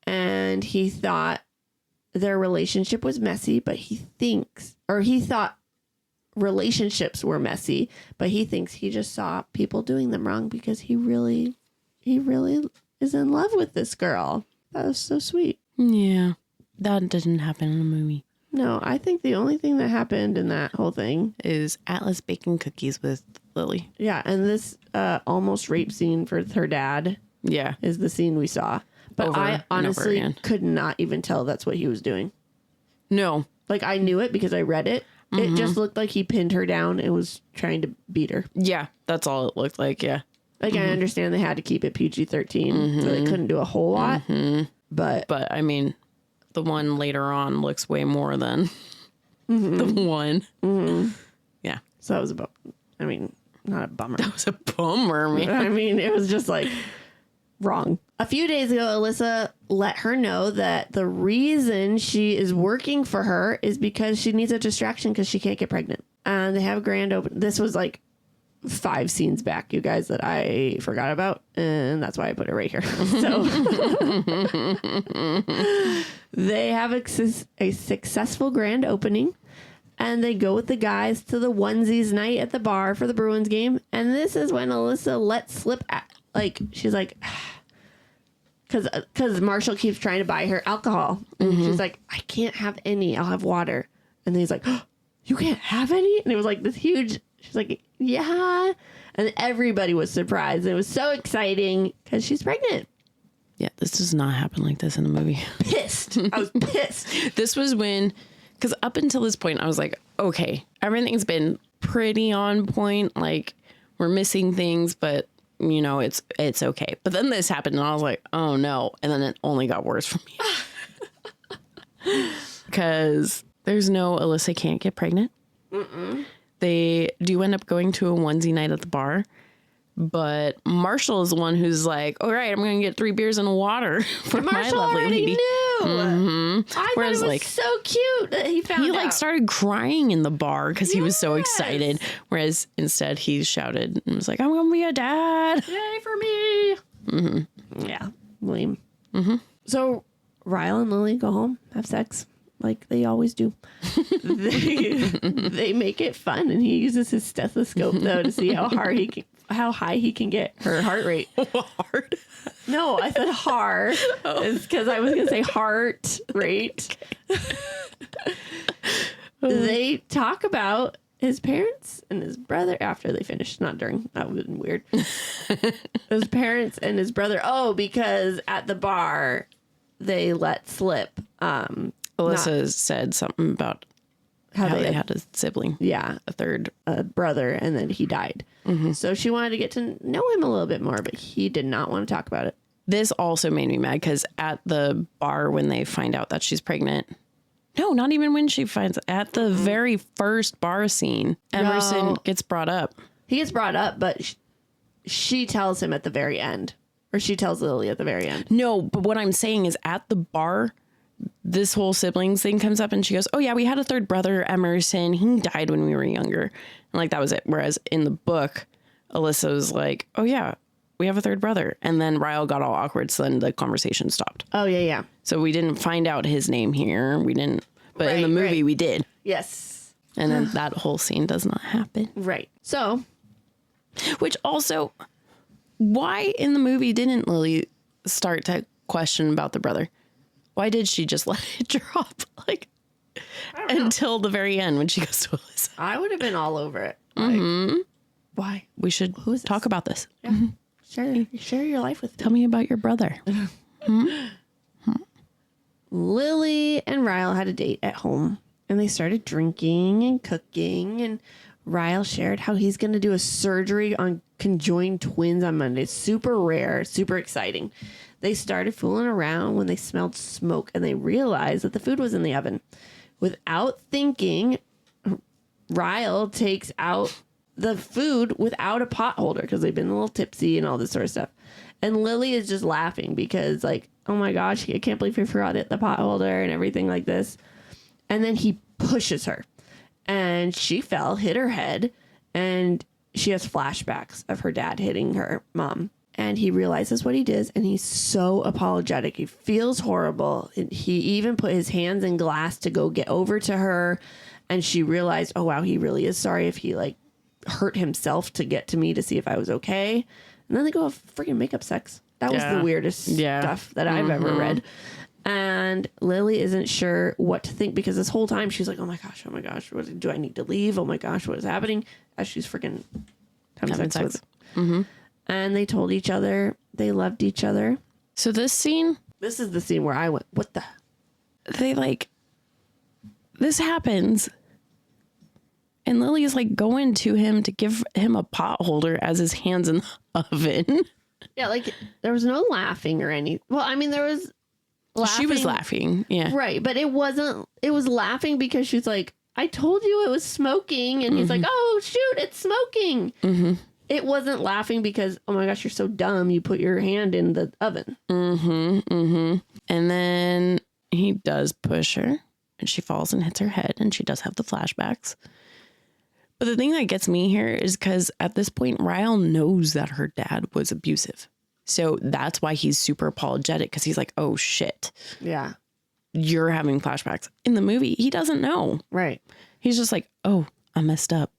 and he thought their relationship was messy, but he thought relationships were messy, but he thinks he just saw people doing them wrong because he really is in love with this girl. That was so sweet. Yeah. That didn't happen in the movie. No, I think the only thing that happened in that whole thing is Atlas baking cookies with Lily. Yeah, and this almost rape scene for her dad is the scene we saw. But I honestly could not even tell that's what he was doing. No. Like, I knew it because I read it. It just looked like he pinned her down and was trying to beat her. Yeah, that's all it looked like, yeah. Like, I understand they had to keep it PG-13, so they couldn't do a whole lot. But, I mean, the one later on looks way more than the one. Yeah. So that was not a bummer. That was a bummer, man. I mean, it was just like wrong. A few days ago, Alyssa let her know that the reason she is working for her is because she needs a distraction because she can't get pregnant. And they have a grand open. This was like 5 scenes back, you guys, that I forgot about. And that's why I put it right here. So they have a successful grand opening. And they go with the guys to the onesies night at the bar for the Bruins game. And this is when Alyssa lets slip, she's like, because Marshall keeps trying to buy her alcohol. And she's like, I can't have any. I'll have water. And then he's like, oh, you can't have any? And it was like this huge, she's like, yeah. And everybody was surprised. It was so exciting because she's pregnant. Yeah, this does not happen like this in the movie. Pissed. I was pissed. This was when, because up until this point, I was like, okay, everything's been pretty on point. Like, we're missing things, but you know, it's okay. But then this happened and I was like, oh no. And then it only got worse for me. Because there's no Alyssa can't get pregnant. They do end up going to a onesie night at the bar. But Marshall is the one who's like, all right, I'm going to get 3 beers and water for my lovely lady. Knew. I thought it was so cute that he found out. He started crying in the bar because he was so excited. Whereas instead he shouted and was like, I'm going to be a dad. Yay for me. Yeah. Lame. So Ryle and Lily go home, have sex like they always do. They make it fun, and he uses his stethoscope though to see how high he can get her heart rate. Hard? No, I said har. It's because I was going to say heart rate. They talk about his parents and his brother after they finish. Not during. That would have been weird. His parents and his brother. Oh, because at the bar, they let slip. Alyssa said something about how they had a sibling. Yeah. A third. A brother, and then he died. So she wanted to get to know him a little bit more, but he did not want to talk about it. This also made me mad because at the bar when they find out that she's pregnant. No, not even when she finds at the very first bar scene, Emerson gets brought up. He gets brought up, but she tells him at the very end. Or she tells Lily at the very end. No, but what I'm saying is at the bar, this whole siblings thing comes up and she goes, oh yeah, we had a third brother, Emerson. He died when we were younger. And like, that was it. Whereas in the book, Alyssa was like, oh yeah, we have a third brother. And then Ryle got all awkward. So then the conversation stopped. Oh yeah, yeah. So we didn't find out his name here. We didn't, but in the movie we did. Yes. And then that whole scene does not happen. Right. So. Which also, why in the movie didn't Lily start to question about the brother? Why did she just let it drop? Like, until the very end when she goes to Alyssa. I would have been all over it. Like, why? We should talk about this. Yeah. Share your life with me. Tell me about your brother. Lily and Ryle had a date at home, and they started drinking and cooking, and Ryle shared how he's going to do a surgery on conjoined twins on Monday. Super rare, super exciting. They started fooling around when they smelled smoke, and they realized that the food was in the oven. Without thinking, Ryle takes out the food without a pot holder because they've been a little tipsy and all this sort of stuff. And Lily is just laughing because, like, oh my gosh, I can't believe you forgot it, the pot holder and everything like this. And then he pushes her, and she fell, hit her head, and she has flashbacks of her dad hitting her mom. And he realizes what he did, and he's so apologetic. He feels horrible. He even put his hands in glass to go get over to her. And she realized, oh, wow, he really is sorry if he, like, hurt himself to get to me to see if I was okay. And then they go have freaking makeup sex. That was the weirdest stuff that I've ever read. And Lily isn't sure what to think because this whole time she's like, oh my gosh, what, do I need to leave? Oh my gosh, what is happening? As she's freaking having sex. With And they told each other they loved each other. So this is the scene where I went, what the? This happens. And Lily is like going to him to give him a pot holder as his hand's in the oven. Yeah, like there was no laughing or any. Well, I mean, there was laughing. She was laughing. Yeah. Right. But it was laughing because she's like, I told you it was smoking. And he's like, oh, shoot, it's smoking. Mm-hmm. It wasn't laughing because, oh my gosh, you're so dumb. You put your hand in the oven. Mm-hmm. Mm-hmm. And then he does push her and she falls and hits her head and she does have the flashbacks. But the thing that gets me here is because at this point, Ryle knows that her dad was abusive. So that's why he's super apologetic because he's like, oh, shit. Yeah. You're having flashbacks. In the movie, he doesn't know. Right. He's just like, oh, I messed up.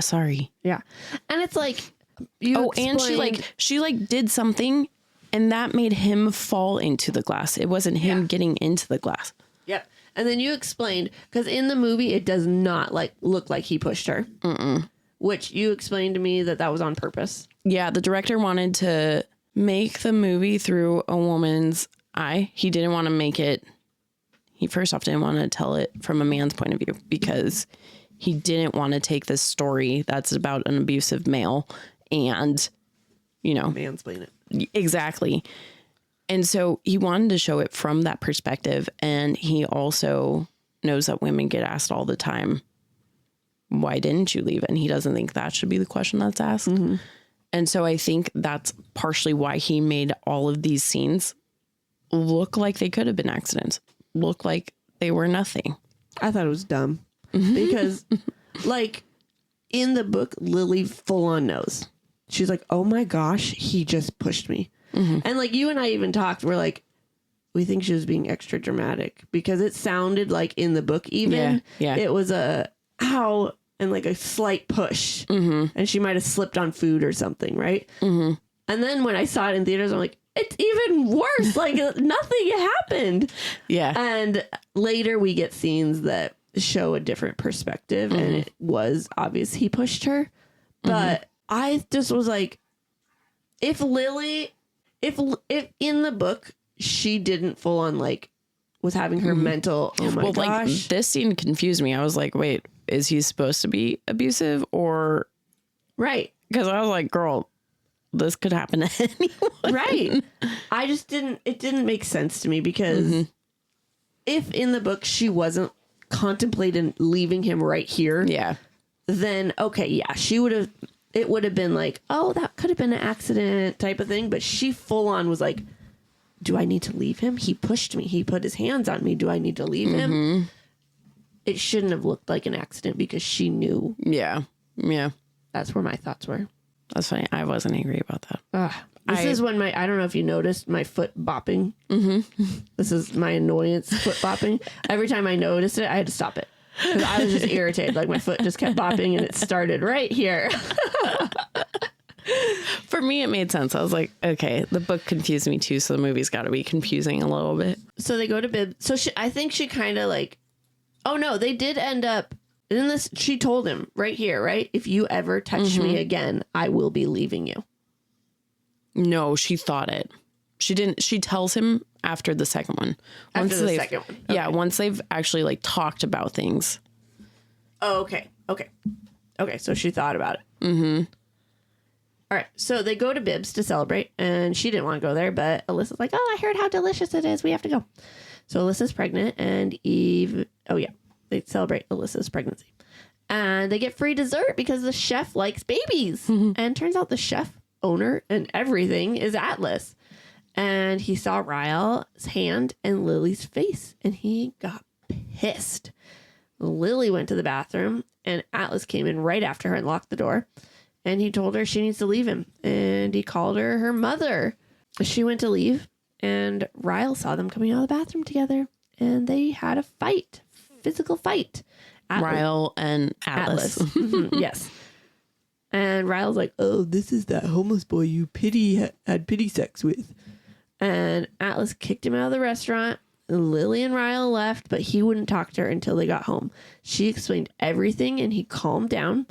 Sorry. Yeah. And it's like, and she did something and that made him fall into the glass. It wasn't him getting into the glass. Yep. And then you explained, because in the movie, it does not look like he pushed her. Mm-mm. Which you explained to me that was on purpose. Yeah, the director wanted to make the movie through a woman's eye. He didn't want to make it. He first off didn't want to tell it from a man's point of view because he didn't want to take this story that's about an abusive male and, mansplain it. Exactly. And so he wanted to show it from that perspective. And he also knows that women get asked all the time, why didn't you leave? And he doesn't think that should be the question that's asked. Mm-hmm. And so I think that's partially why he made all of these scenes look like they could have been accidents, look like they were nothing. I thought it was dumb because in the book, Lily full on knows. She's like, oh my gosh, he just pushed me. Mm-hmm. And you and I even talked, we're like, we think she was being extra dramatic because it sounded like in the book even it was a ow and a slight push and she might have slipped on food or something, right? Mm-hmm. And then when I saw it in theaters, I'm like, it's even worse. Nothing happened. Yeah. And later we get scenes that show a different perspective and it was obvious he pushed her. But I just was like, if in the book she didn't full on was having her mental, oh my gosh. This scene confused me. I was like, wait, is he supposed to be abusive or right? Because I was like, girl, this could happen to anyone. Right. It didn't make sense to me because if in the book she wasn't contemplating leaving him right here, then okay, it would have been like, oh, that could have been an accident type of thing. But she full on was like, do I need to leave him? He pushed me. He put his hands on me. Do I need to leave him? It shouldn't have looked like an accident because she knew. Yeah. Yeah. That's where my thoughts were. That's funny. I wasn't angry about that. This is when I don't know if you noticed my foot bopping. Mm-hmm. This is my annoyance, foot bopping. Every time I noticed it, I had to stop it. Because I was just irritated. My foot just kept bopping and it started right here. For me, it made sense. I was like, okay, the book confused me too, so the movie's got to be confusing a little bit. So they go to bed. So I think she kind of Oh, no, they did end up. In this, she told him right here, right? If you ever touch me again, I will be leaving you. No, she thought it. She didn't. She tells him after the second one. After the second one. Okay. Yeah, once they've actually like talked about things. Oh, okay. Okay, so she thought about it. Mm-hmm. All right, so they go to Bibbs to celebrate, and she didn't want to go there, but Alyssa's like, oh, I heard how delicious it is. We have to go. So Alyssa's pregnant, and Eve... Oh, yeah. They celebrate Alyssa's pregnancy. And they get free dessert because the chef likes babies. Mm-hmm. And turns out the chef, owner, and everything is Atlas. And he saw Ryle's hand and Lily's face, and he got pissed. Lily went to the bathroom, and Atlas came in right after her and locked the door. And he told her she needs to leave him. And he called her mother. She went to leave, and Ryle saw them coming out of the bathroom together. And they had a fight. Physical fight. Ryle and Atlas. Mm-hmm, yes. And Ryle's like, oh, this is that homeless boy you had pity sex with. And Atlas kicked him out of the restaurant. Lily and Ryle left, but he wouldn't talk to her until they got home. She explained everything, and he calmed down.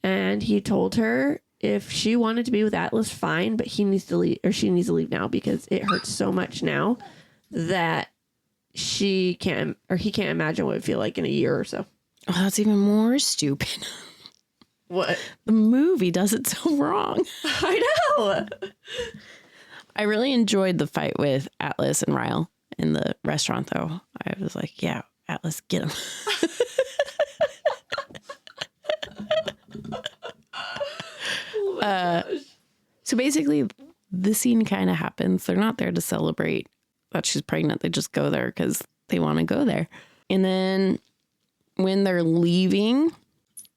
And he told her if she wanted to be with Atlas, fine, but he needs to leave, or she needs to leave now because it hurts so much now that he can't imagine what it would feel like in a year or so. Oh, that's even more stupid. What? The movie does it so wrong. I know. I really enjoyed the fight with Atlas and Ryle in the restaurant, though. I was like, yeah, Atlas, get him. So basically, the scene kind of happens. They're not there to celebrate that she's pregnant. They just go there because they want to go there. And then when they're leaving,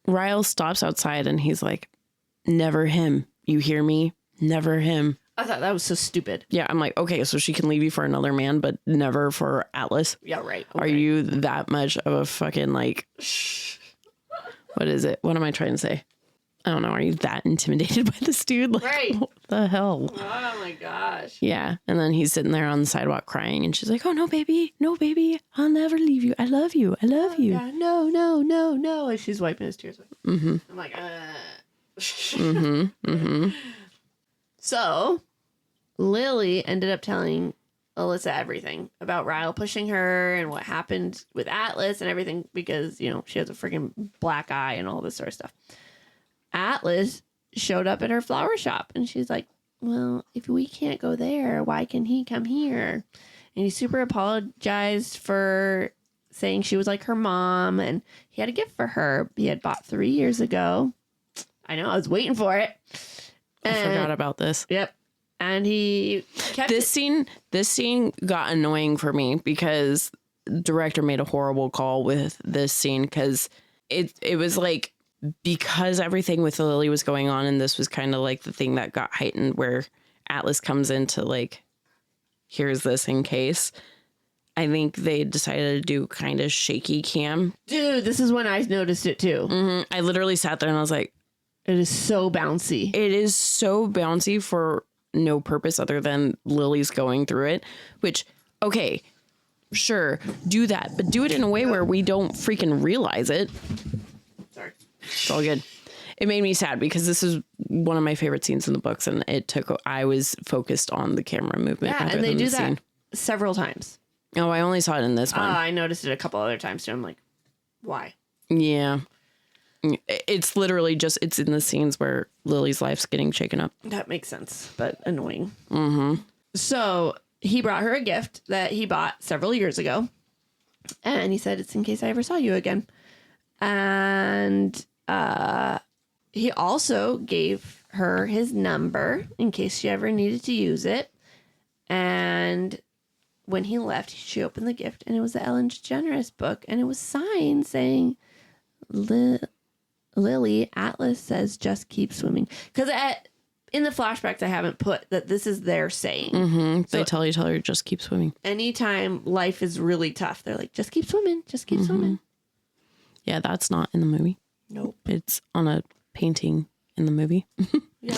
Ryle stops outside and he's like, never him. You hear me? Never him. I thought that was so stupid. Yeah, I'm like, okay, so she can leave you for another man, but never for Atlas? Yeah, right. Okay. Are you that much of a fucking like, what is it? What am I trying to say? I don't know. Are you that intimidated by this dude? Like, right. What the hell? Oh my gosh. Yeah. And then he's sitting there on the sidewalk crying and she's like, oh, no, baby. No, baby. I'll never leave you. I love you. I love you. Yeah, no. And she's wiping his tears away. Mm-hmm. I'm like, So Lily ended up telling Alyssa everything about Ryle pushing her and what happened with Atlas and everything because, you know, she has a freaking black eye and all this sort of stuff. Atlas showed up at her flower shop and she's like, well, if we can't go there, why can he come here? And he super apologized for saying she was like her mom and he had a gift for her he had bought 3 years ago. I know, I was waiting for it. I forgot about this. Yep. And he kept this scene got annoying for me because the director made a horrible call with this scene because it was like, because everything with Lily was going on and this was kind of like the thing that got heightened where Atlas comes into like, here's this in case. I think they decided to do kind of shaky cam. Dude, this is when I noticed it too. Mm-hmm. I literally sat there and I was like, it is so bouncy. It is so bouncy for no purpose other than Lily's going through it, which, okay, sure, do that, but do it in a way where we don't freaking realize it. Sorry. It's all good. It made me sad because this is one of my favorite scenes in the books, and I was focused on the camera movement. Yeah, and they do that several times. Oh, I only saw it in this one. I noticed it a couple other times too. I'm like, why? Yeah. It's literally just, it's in the scenes where Lily's life's getting shaken up. That makes sense, but annoying. Mm-hmm. So he brought her a gift that he bought several years ago. And he said, it's in case I ever saw you again. And he also gave her his number in case she ever needed to use it. And when he left, she opened the gift and it was the Ellen DeGeneres book. And it was signed saying, Lily, Atlas says, just keep swimming. Because in the flashbacks, I haven't put that this is their saying. Mm-hmm. So they tell each other, just keep swimming. Anytime life is really tough, they're like, just keep swimming. Just keep swimming. Yeah, that's not in the movie. Nope. It's on a painting in the movie. Yeah.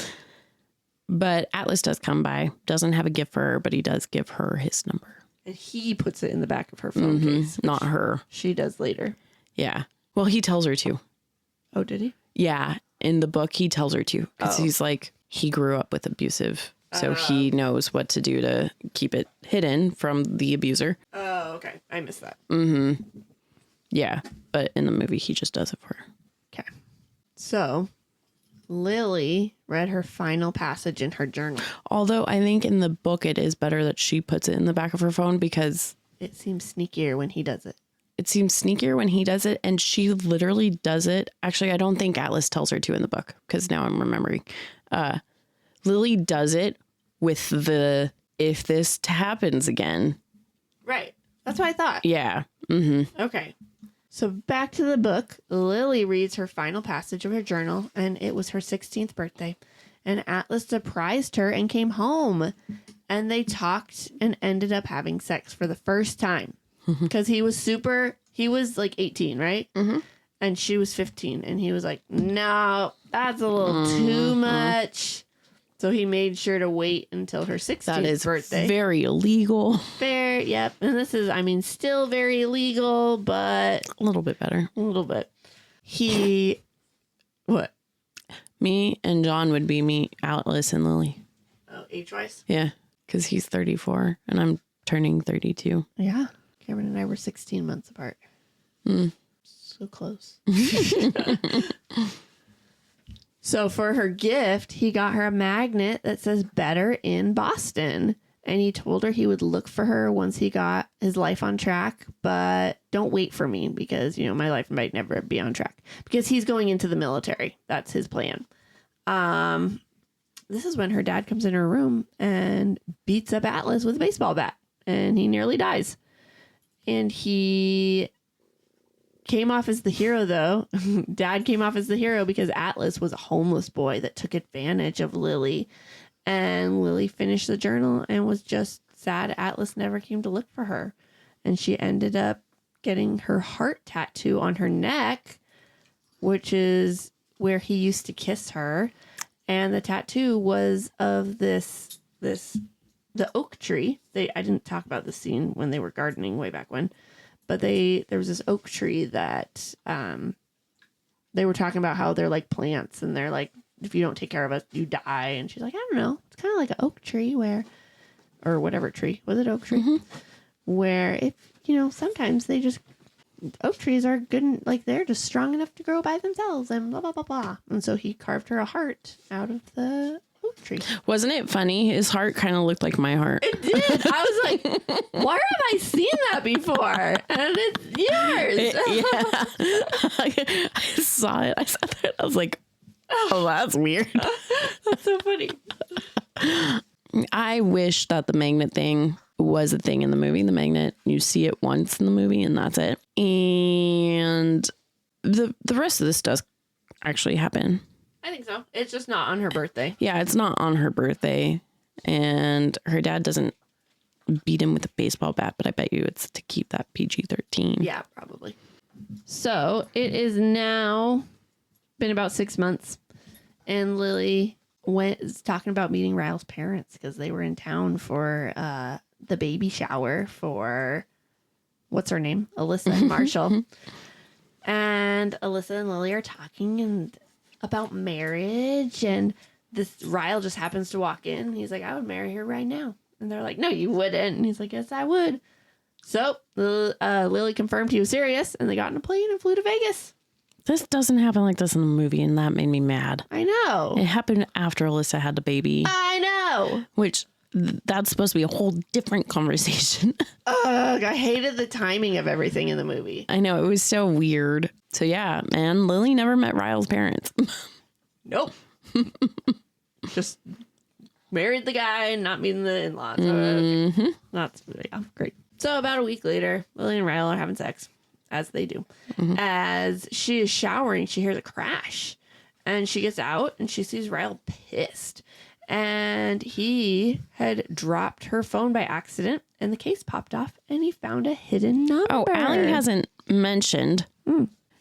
But Atlas does come by. Doesn't have a gift for her, but he does give her his number. And he puts it in the back of her phone case. Not her. She does later. Yeah. Well, he tells her to. Oh, did he? Yeah. In the book, he tells her to. Because he's like, he grew up with abusive. So he knows what to do to keep it hidden from the abuser. Oh, okay. I missed that. Mm-hmm. Yeah. But in the movie, he just does it for her. Okay. So Lily read her final passage in her journal. Although I think in the book it is better that she puts it in the back of her phone because it seems sneakier when he does it. It seems sneakier when he does it, and she literally does it. Actually, I don't think Atlas tells her to in the book because now I'm remembering. Lily does it with the if this happens again. Right. That's what I thought. Yeah. Mm-hmm. Okay. So back to the book, Lily reads her final passage of her journal, and it was her 16th birthday. And Atlas surprised her and came home. And they talked and ended up having sex for the first time. Because he was like 18, right? Mm-hmm. And she was 15. And he was like, no, that's a little too much. So he made sure to wait until her 16th birthday. Very illegal. Fair, yep. And this is, still very illegal, but... a little bit better. A little bit. What? Me and John would be me, Atlas, and Lily. Oh, age-wise? Yeah, because he's 34, and I'm turning 32. Yeah. Cameron and I were 16 months apart. So close. So for her gift, he got her a magnet that says better in Boston. And he told her he would look for her once he got his life on track. But don't wait for me because, my life might never be on track. Because he's going into the military. That's his plan. This is when her dad comes in her room and beats up Atlas with a baseball bat. And he nearly dies. And he... came off as the hero, though. Dad came off as the hero because Atlas was a homeless boy that took advantage of Lily. And Lily finished the journal and was just sad Atlas never came to look for her. And she ended up getting her heart tattoo on her neck, which is where he used to kiss her. And the tattoo was of the oak tree. I didn't talk about the scene when they were gardening way back when. But there was this oak tree that they were talking about how they're like plants and they're like, if you don't take care of it, you die. And she's like, I don't know. It's kind of like an oak tree or whatever tree. Was it oak tree? Mm-hmm. Where if, sometimes oak trees are good and like they're just strong enough to grow by themselves and blah, blah, blah, blah. And so he carved her a heart out of the oak tree. Wasn't it funny? His heart kind of looked like my heart. It did. I was like, where have I seen that before? And it's yours. I saw it. I sat there and I was like, oh, that's weird. That's so funny. I wish that the magnet thing was a thing in the movie. The magnet, you see it once in the movie and that's it. And the rest of this does actually happen. I think so. It's just not on her birthday. Yeah, it's not on her birthday. And her dad doesn't beat him with a baseball bat, but I bet you it's to keep that PG-13. Yeah, probably. So it is now been about 6 months. And Lily was talking about meeting Ryle's parents because they were in town for the baby shower for, what's her name? Alyssa and Marshall. And Alyssa and Lily are talking about marriage, and this Ryle just happens to walk in. He's like, I would marry her right now. And they're like, no, you wouldn't. And he's like, yes, I would. So Lily confirmed he was serious, and they got in a plane and flew to Vegas. This doesn't happen like this in the movie, and that made me mad. I know. It happened after Alyssa had the baby. I know. Which, that's supposed to be a whole different conversation. Ugh, I hated the timing of everything in the movie. I know, it was so weird. So yeah, and Lily never met Ryle's parents. Nope. Just married the guy and not meeting the in-laws. Mm-hmm. Okay. That's great. So about a week later, Lily and Ryle are having sex, as they do. Mm-hmm. As she is showering, she hears a crash. And she gets out and she sees Ryle pissed. And he had dropped her phone by accident and the case popped off and he found a hidden number. Oh, Allie hasn't mentioned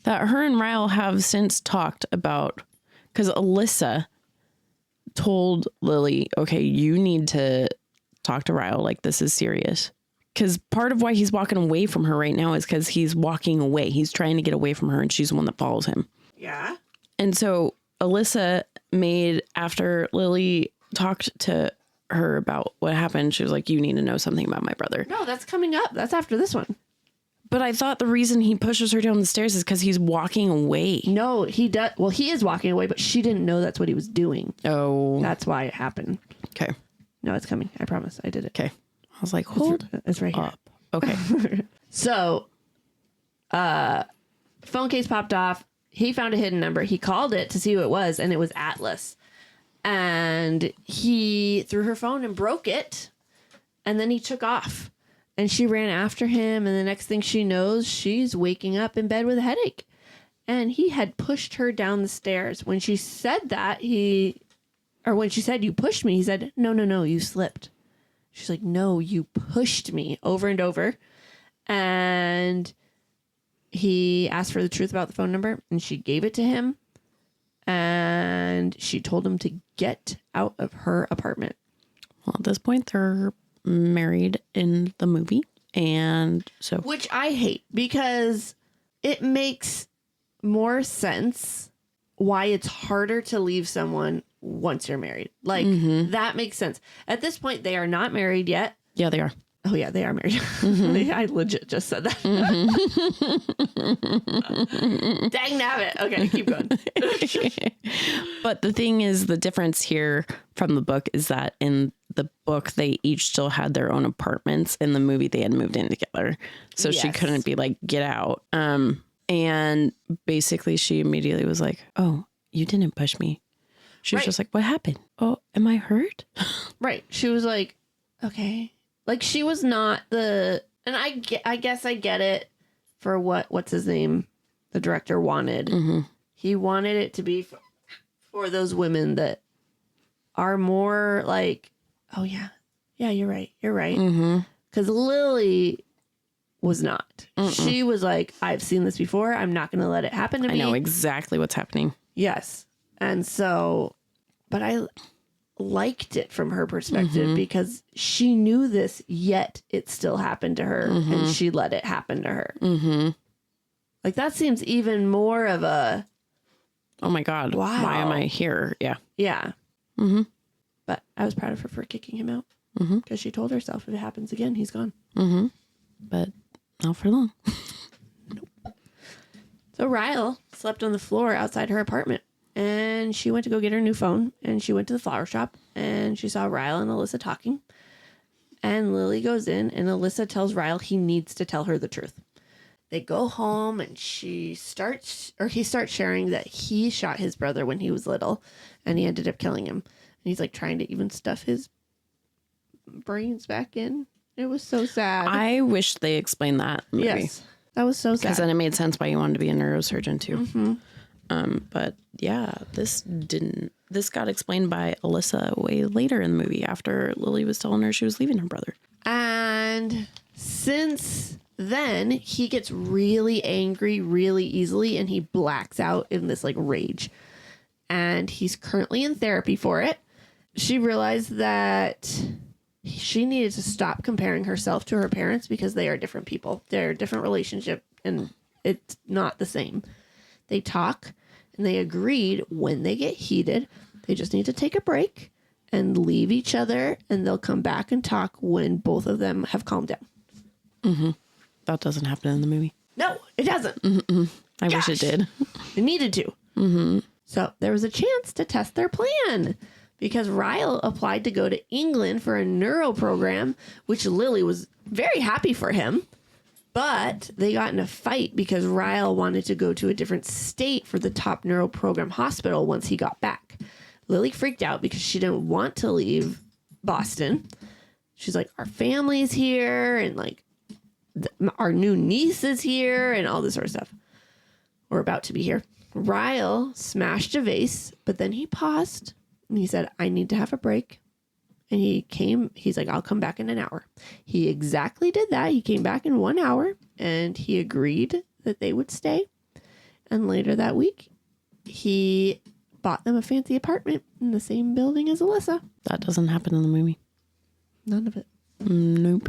that her and Ryle have since talked about, because Alyssa told Lily, okay, you need to talk to Ryle, like this is serious, because part of why he's walking away from her right now is because he's walking away. He's trying to get away from her, and she's the one that follows him. Yeah. And so Alyssa made, after Lily talked to her about what happened, she was like, you need to know something about my brother. No, that's coming up. That's after this one. But I thought the reason he pushes her down the stairs is because he's walking away. No, he does. Well, he is walking away, but she didn't know that's what he was doing. Oh. That's why it happened. Okay. No, it's coming. I promise. I did it. Okay. I was like, hold it's right here. up. Okay. So, phone case popped off. He found a hidden number. He called it to see who it was, and it was Atlas. And he threw her phone and broke it, and then he took off. And she ran after him, and the next thing she knows, she's waking up in bed with a headache. And he had pushed her down the stairs. When she said that, when she said, you pushed me, he said, no, you slipped. She's like, no, you pushed me, over and over. And he asked for the truth about the phone number, and she gave it to him. And she told him to get out of her apartment. Well, at this point, they're married in the movie. And so. Which I hate, because it makes more sense why it's harder to leave someone once you're married. Like, that makes sense. At this point, they are not married yet. Yeah, they are. Oh, yeah, they are married. I legit just said that. Dang nabbit. Okay, keep going. But the thing is, the difference here from the book is that in the book, they each still had their own apartments. In the movie, they had moved in together. So she couldn't be like, get out. And basically, she immediately was like, oh, you didn't push me. She was just like, what happened? Oh, am I hurt? Right. She was like, okay. Like, she was not and I guess I get it for what's his name? The director wanted. He wanted it to be for those women that are more like, oh yeah, you're right. Because Lily was not. She was like, I've seen this before. I'm not going to let it happen to me. I know exactly what's happening. Yes. And so, but I liked it from her perspective because she knew this, yet it still happened to her and she let it happen to her. Like, that seems even more of a, oh my God, wow. Why am I here? Yeah. Yeah. But I was proud of her for kicking him out because she told herself if it happens again, he's gone. But not for long. So Ryle slept on the floor outside her apartment. And she went to go get her new phone, and she went to the flower shop, and she saw Ryle and Alyssa talking. And Lily goes in, and Alyssa tells Ryle he needs to tell her the truth. They go home, and he starts sharing that he shot his brother when he was little, and he ended up killing him. And he's like trying to even stuff his brains back in. It was so sad. I wish they explained that movie. Yes, that was so sad. Because then it made sense why you wanted to be a neurosurgeon too. But yeah, this didn't. This got explained by Alyssa way later in the movie after Lily was telling her she was leaving her brother. And since then, he gets really angry really easily, and he blacks out in this like rage. And he's currently in therapy for it. She realized that she needed to stop comparing herself to her parents because they are different people. They're a different relationship, and it's not the same. They talk, and they agreed when they get heated, they just need to take a break and leave each other, and they'll come back and talk when both of them have calmed down. That doesn't happen in the movie. No, it doesn't. I wish it did. It needed to. So there was a chance to test their plan because Ryle applied to go to England for a neuro program, which Lily was very happy for him. But they got in a fight because Ryle wanted to go to a different state for the top neuro program hospital once he got back. Lily freaked out because she didn't want to leave Boston. She's like, our family's here, and like our new niece is here, and all this sort of stuff. We're about to be here. Ryle smashed a vase, but then he paused and he said, I need to have a break. And he's like, I'll come back in an hour. He exactly did that. He came back in 1 hour, and he agreed that they would stay. And later that week, he bought them a fancy apartment in the same building as Alyssa. That doesn't happen in the movie. None of it. Nope.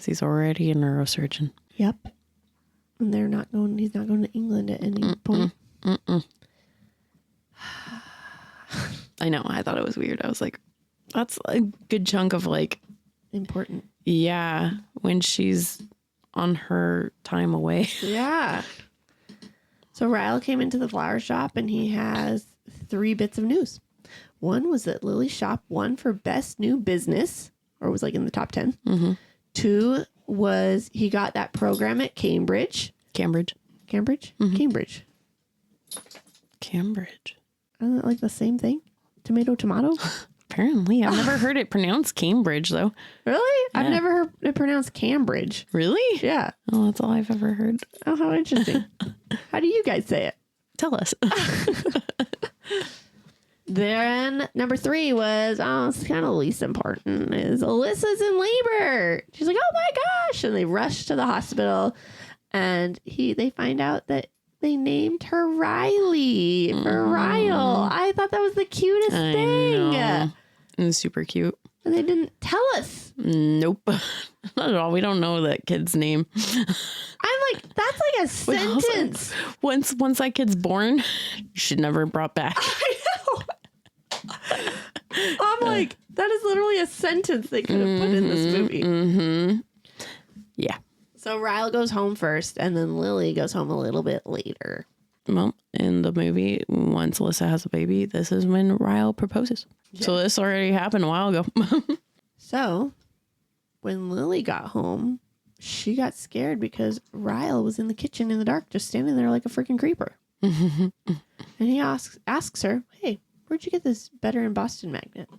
because he's already a neurosurgeon. Yep. And he's not going to England at any point. I know. I thought it was weird. I was like, that's a good chunk of like. Important. Yeah. When she's on her time away. Yeah. So Ryle came into the flower shop and he has 3 bits of news. One was that Lily's shop won for best new business, or was like in the top 10. Mm-hmm. 2 was he got that program at Cambridge. Cambridge. Mm-hmm. Cambridge. Isn't that like the same thing? Tomato. Apparently. I've never heard it pronounced Cambridge, though. Really? Yeah. I've never heard it pronounced Cambridge. Really? Yeah. Oh, that's all I've ever heard. Oh, how interesting. How do you guys say it? Tell us. Then number 3 was, it's kind of least important, is Alyssa's in labor. She's like, oh my gosh. And they rush to the hospital and they find out that they named her Riley for Ryle. I thought that was the cutest thing. Know. It was super cute. And they didn't tell us. Nope. Not at all. We don't know that kid's name. I'm like, that's like a sentence. Also, once that kid's born, you should never brought back. I know. I'm like, that is literally a sentence they could have put in this movie. Mm-hmm. Yeah. So Ryle goes home first, and then Lily goes home a little bit later. Well, in the movie, once Alyssa has a baby, this is when Ryle proposes. Yeah. So this already happened a while ago. So when Lily got home, she got scared because Ryle was in the kitchen in the dark, just standing there like a freaking creeper. And he asks her, hey, where'd you get this Better in Boston magnet?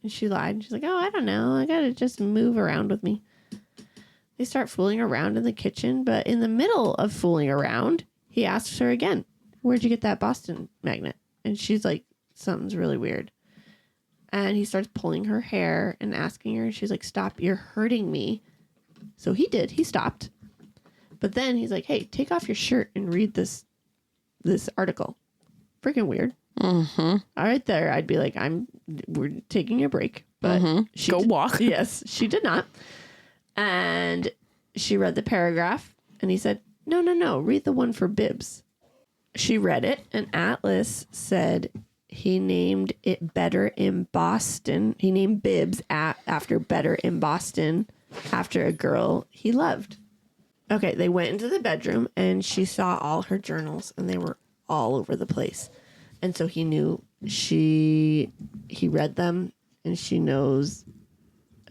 And she lied. And she's like, oh, I don't know. I got to just move around with me. They start fooling around in the kitchen, but in the middle of fooling around, he asks her again, where'd you get that Boston magnet? And she's like, something's really weird. And he starts pulling her hair and asking her, and she's like, stop, you're hurting me. So he did. He stopped. But then he's like, hey, take off your shirt and read this article. Freaking weird. Mm-hmm. All right there, I'd be like, we're taking a break. But Go walk. Yes, she did not. And she read the paragraph, and he said, no, read the one for Bibbs. She read it, and Atlas said he named it Better in Boston. He named Bibbs after Better in Boston, after a girl he loved. Okay, they went into the bedroom, and she saw all her journals, and they were all over the place. And so he knew he read them, and she knows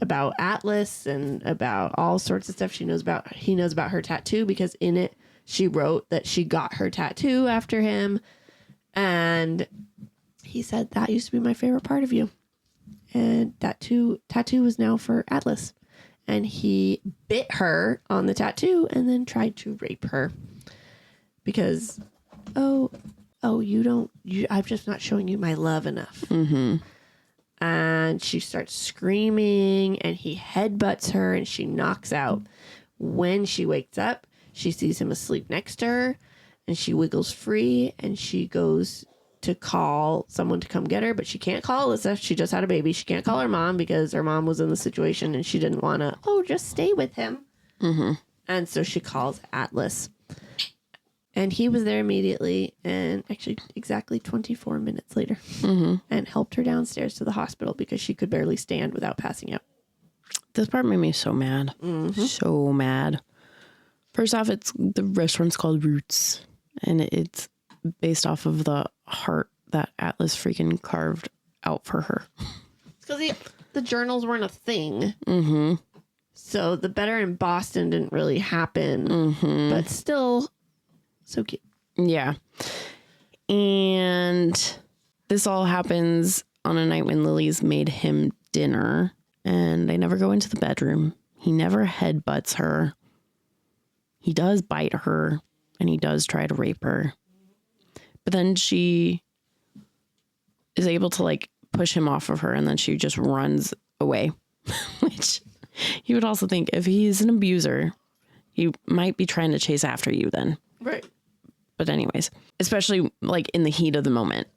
about Atlas and about all sorts of stuff. He knows about her tattoo, because in it she wrote that she got her tattoo after him. And he said, that used to be my favorite part of you. And that tattoo was now for Atlas. And he bit her on the tattoo and then tried to rape her because, I'm just not showing you my love enough. Mm-hmm. And she starts screaming, and he headbutts her, and she knocks out. When she wakes up, she sees him asleep next to her, and she wiggles free, and she goes to call someone to come get her, but she can't call Alyssa. She just had a baby. She can't call her mom because her mom was in the situation, and she didn't want to, just stay with him. Mm-hmm. And so she calls Atlas. And he was there immediately, and actually exactly 24 minutes later, and helped her downstairs to the hospital because she could barely stand without passing out. This part made me so mad. Mm-hmm. So mad. First off, the restaurant's called Roots, and it's based off of the heart that Atlas freaking carved out for her. It's because the journals weren't a thing. Mm-hmm. So the Better in Boston didn't really happen, but still... so cute. Yeah. And this all happens on a night when Lily's made him dinner, and they never go into the bedroom. He never headbutts her. He does bite her, and he does try to rape her. But then she is able to push him off of her, and then she just runs away. Which you would also think, if he's an abuser, he might be trying to chase after you then. Right. But anyways, especially in the heat of the moment.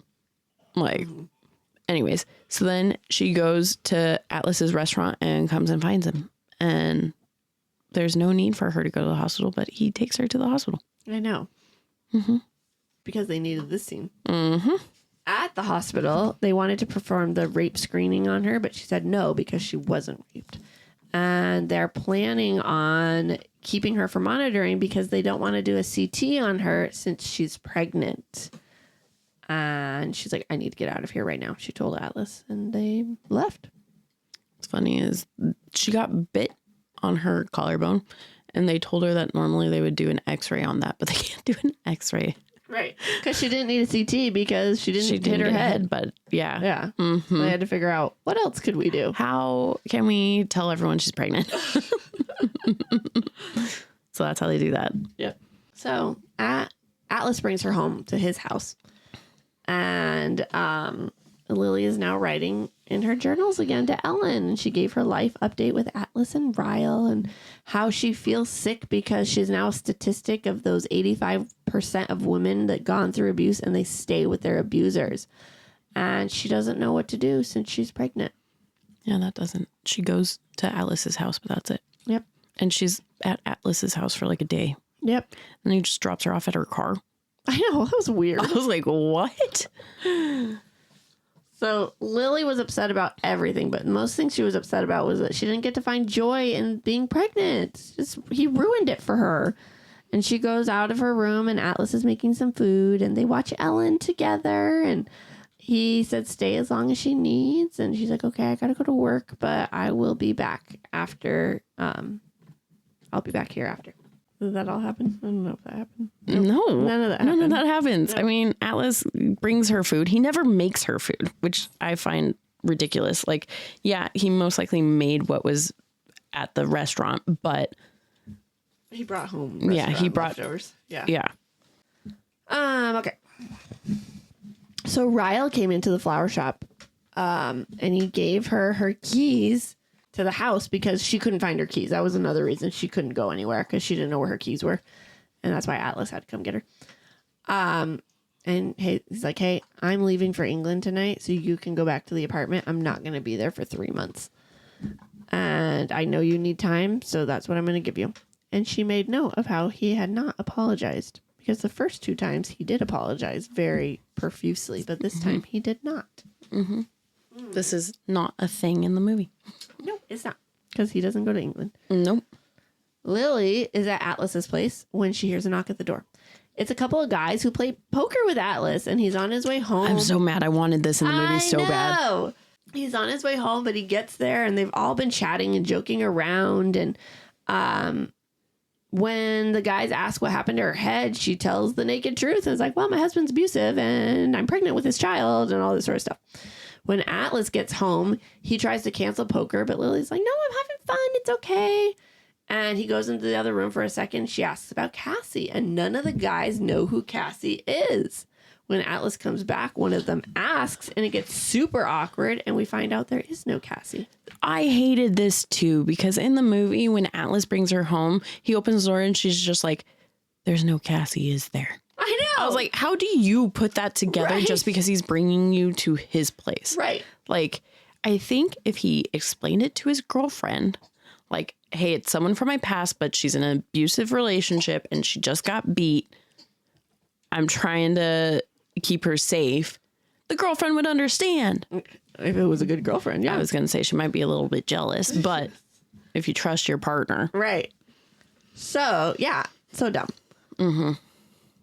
Anyways, so then she goes to Atlas's restaurant and comes and finds him. And there's no need for her to go to the hospital, but he takes her to the hospital. I know. Because they needed this scene. Mm-hmm. At the hospital, they wanted to perform the rape screening on her, but she said no because she wasn't raped. And they're planning on keeping her for monitoring because they don't want to do a CT on her since she's pregnant. And she's like, I need to get out of here right now. She told Atlas, and they left. What's funny is she got bit on her collarbone, and they told her that normally they would do an x-ray on that, but they can't do an x-ray. Right. Because she didn't need a CT because she didn't hit her head. But yeah. Yeah. Mm-hmm. So they had to figure out what else could we do? How can we tell everyone she's pregnant? So that's how they do that. Yep. So Atlas brings her home to his house. And Lily is now writing in her journals again to Ellen. She gave her life update with Atlas and Ryle and how she feels sick because she's now a statistic of those 85% of women that gone through abuse and they stay with their abusers. And she doesn't know what to do since she's pregnant. Yeah, that doesn't. She goes to Atlas's house, but that's it. Yep. And she's at Atlas's house for like a day. Yep. And he just drops her off at her car. I know. That was weird. I was like, what? So Lily was upset about everything, but most things she was upset about was that she didn't get to find joy in being pregnant. He ruined it for her. And she goes out of her room and Atlas is making some food and they watch Ellen together. And he said, stay as long as she needs. And she's like, okay, I got to go to work, but I will be back after. I'll be back here after. Did that all happen? I don't know if that happened. No. None of that happened. None of that happens. No. I mean, Atlas brings her food. He never makes her food, which I find ridiculous. Like, yeah, he most likely made what was at the restaurant, but he brought home he brought leftovers. Yeah. Yeah. Okay. So Ryle came into the flower shop and he gave her keys to the house because she couldn't find her keys. That was another reason she couldn't go anywhere because she didn't know where her keys were. And that's why Atlas had to come get her. And he's like, hey, I'm leaving for England tonight, so you can go back to the apartment. I'm not going to be there for 3 months. And I know you need time, so that's what I'm going to give you. And she made note of how he had not apologized. Because the first 2 times he did apologize very profusely, but this time he did not. Mm-hmm. This is not a thing in the movie. No, it's not. Because he doesn't go to England. Nope. Lily is at Atlas's place when she hears a knock at the door. It's a couple of guys who play poker with Atlas, and he's on his way home. I'm so mad. I wanted this in the movie so bad. He's on his way home, but he gets there, and they've all been chatting and joking around. And when the guys ask what happened to her head, she tells the naked truth. And it's like, well, my husband's abusive, and I'm pregnant with his child, and all this sort of stuff. When Atlas gets home, he tries to cancel poker, but Lily's like, no, I'm having fun. It's okay. And he goes into the other room for a second. She asks about Cassie, and none of the guys know who Cassie is. When Atlas comes back, one of them asks, and it gets super awkward, and we find out there is no Cassie. I hated this too, because in the movie, when Atlas brings her home, he opens the door and she's just like, there's no Cassie, is there? I know. I was like, how do you put that together just because he's bringing you to his place? Right. Like, I think if he explained it to his girlfriend, like, hey, it's someone from my past, but she's in an abusive relationship and she just got beat. I'm trying to keep her safe. The girlfriend would understand. If it was a good girlfriend, yeah. I was going to say she might be a little bit jealous, but if you trust your partner. Right. So, yeah. So dumb. Mm-hmm.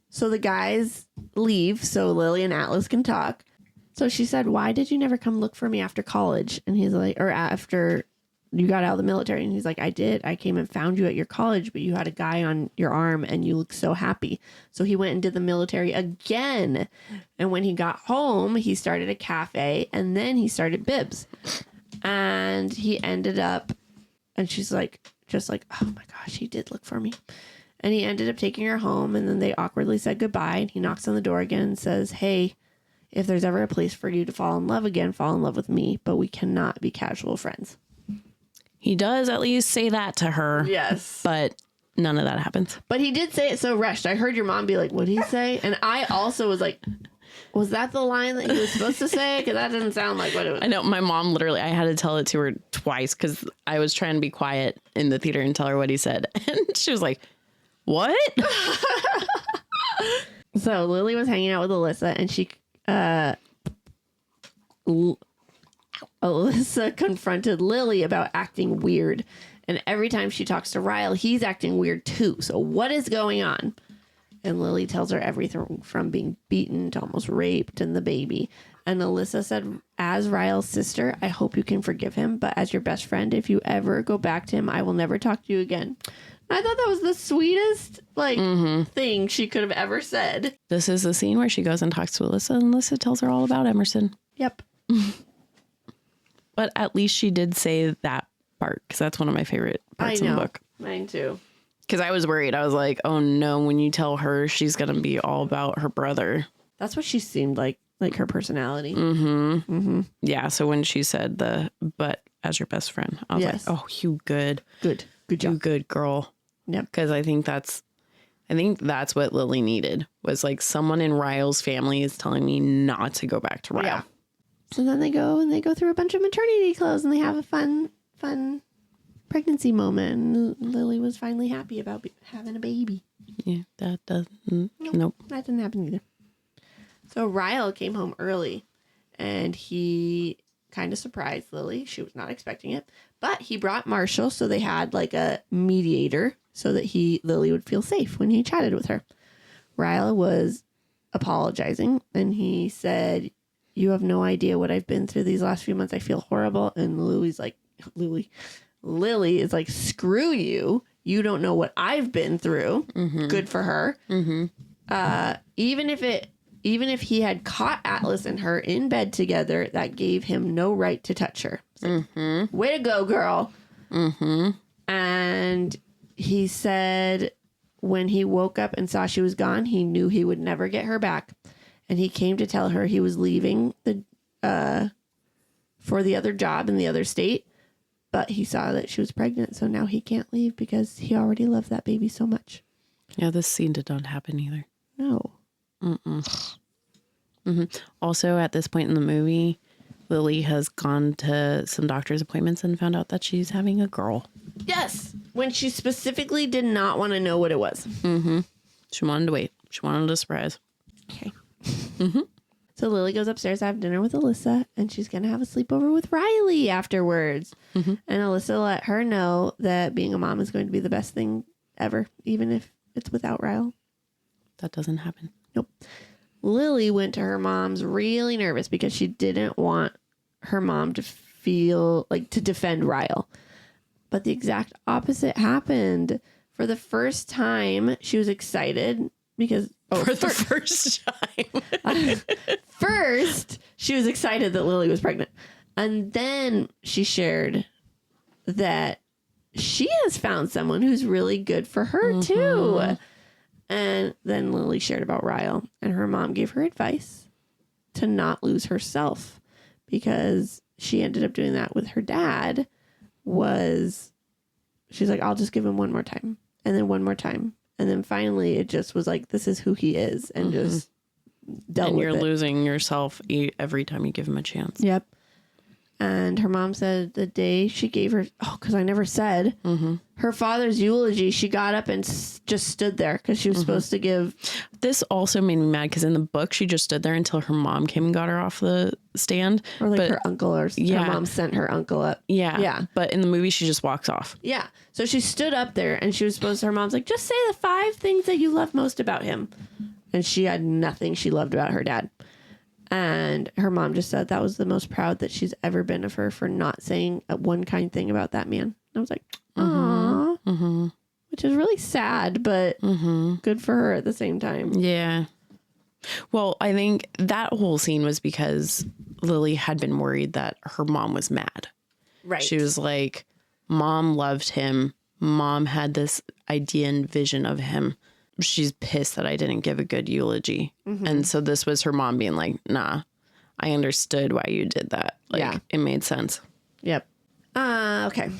So the guys leave so Lily and Atlas can talk. So she said, why did you never come look for me after college? And he's like, or after you got out of the military. And he's like, I did. I came and found you at your college, but you had a guy on your arm and you looked so happy. So he went and did the military again. And when he got home, he started a cafe and then he started Bibs. And he ended up, and she's like, just like, oh my gosh, he did look for me. And he ended up taking her home, and then they awkwardly said goodbye. And he knocks on the door again and says, hey, if there's ever a place for you to fall in love again, fall in love with me, but we cannot be casual friends. He does at least say that to her. Yes. But none of that happens. But he did say it so rushed. I heard your mom be like, what'd he say? And I also was like, Was that the line that you were supposed to say? Because that didn't sound like what it was. I know my mom literally, I had to tell it to her twice because I was trying to be quiet in the theater and tell her what he said. And she was like, what? So Lily was hanging out with Alyssa and she, Alyssa confronted Lily about acting weird. And every time she talks to Ryle, he's acting weird too. So what is going on? And Lily tells her everything from being beaten to almost raped and the baby. And Alyssa said, as Ryle's sister, I hope you can forgive him. But as your best friend, if you ever go back to him, I will never talk to you again. I thought that was the sweetest thing she could have ever said. This is the scene where she goes and talks to Alyssa, and Alyssa tells her all about Emerson. Yep. But at least she did say that part, because that's one of my favorite parts in the book. Mine too. Because I was worried. I was like, oh no, when you tell her she's going to be all about her brother. That's what she seemed like her personality. Mm-hmm. Mm-hmm. Yeah, so when she said but as your best friend, I was like, oh, you good. Good job. You good, girl. Yep. Because I think that's what Lily needed, was like someone in Ryle's family is telling me not to go back to Ryle. Yeah. So then they go through a bunch of maternity clothes and they have a fun pregnancy moment. And Lily was finally happy about having a baby. Yeah, that doesn't. Nope. That didn't happen either. So Ryle came home early and he kind of surprised Lily. She was not expecting it. But he brought Marshall, so they had like a mediator so that Lily would feel safe when he chatted with her. Ryle was apologizing and he said, you have no idea what I've been through these last few months. I feel horrible. And Lily is like, screw you. You don't know what I've been through. Mm-hmm. Good for her. Mm-hmm. Even if he had caught Atlas and her in bed together, that gave him no right to touch her. Mm-hmm. Way to go, girl. Mm-hmm. And he said when he woke up and saw she was gone, he knew he would never get her back. And he came to tell her he was leaving for the other job in the other state. But he saw that she was pregnant, so now he can't leave because he already loved that baby so much. Yeah, this scene did not happen either. No. Mm-hmm. Also, at this point in the movie, Lily has gone to some doctor's appointments and found out that she's having a girl. Yes, when she specifically did not want to know what it was. Mm-hmm. She wanted to wait. She wanted a surprise. Okay. Mm-hmm. So Lily goes upstairs to have dinner with Alyssa, and she's going to have a sleepover with Riley afterwards. Mm-hmm. And Alyssa let her know that being a mom is going to be the best thing ever, even if it's without Ryle. That doesn't happen. Nope. Lily went to her mom's really nervous because she didn't want her mom to feel like to defend Ryle. But the exact opposite happened. For the first time, she was excited because... for the first time. First, she was excited that Lily was pregnant. And then she shared that she has found someone who's really good for her, too. And then Lily shared about Ryle. And her mom gave her advice to not lose herself because she ended up doing that with her dad. She's like, I'll just give him one more time. And then one more time. And then finally, it just was like, this is who he is. And just dealt with it. And you're losing yourself every time you give him a chance. Yep. And her mom said the day she gave her, because I never said, her father's eulogy, she got up and just stood there because she was supposed to give. This also made me mad because in the book, she just stood there until her mom came and got her off the stand. Or like her uncle or her mom sent her uncle up. Yeah. Yeah. But in the movie, she just walks off. Yeah. So she stood up there and she was supposed to, her mom's like, just say the 5 things that you love most about him. And she had nothing she loved about her dad. And her mom just said that was the most proud that she's ever been of her for not saying one kind thing about that man. And I was like, aww. Mm-hmm. Which is really sad, but good for her at the same time. Yeah. Well, I think that whole scene was because Lily had been worried that her mom was mad. Right. She was like, Mom loved him. Mom had this idea and vision of him. She's pissed that I didn't give a good eulogy. And so this was her mom being like, nah, I understood why you did that. Like, it made sense. Yep. Okay.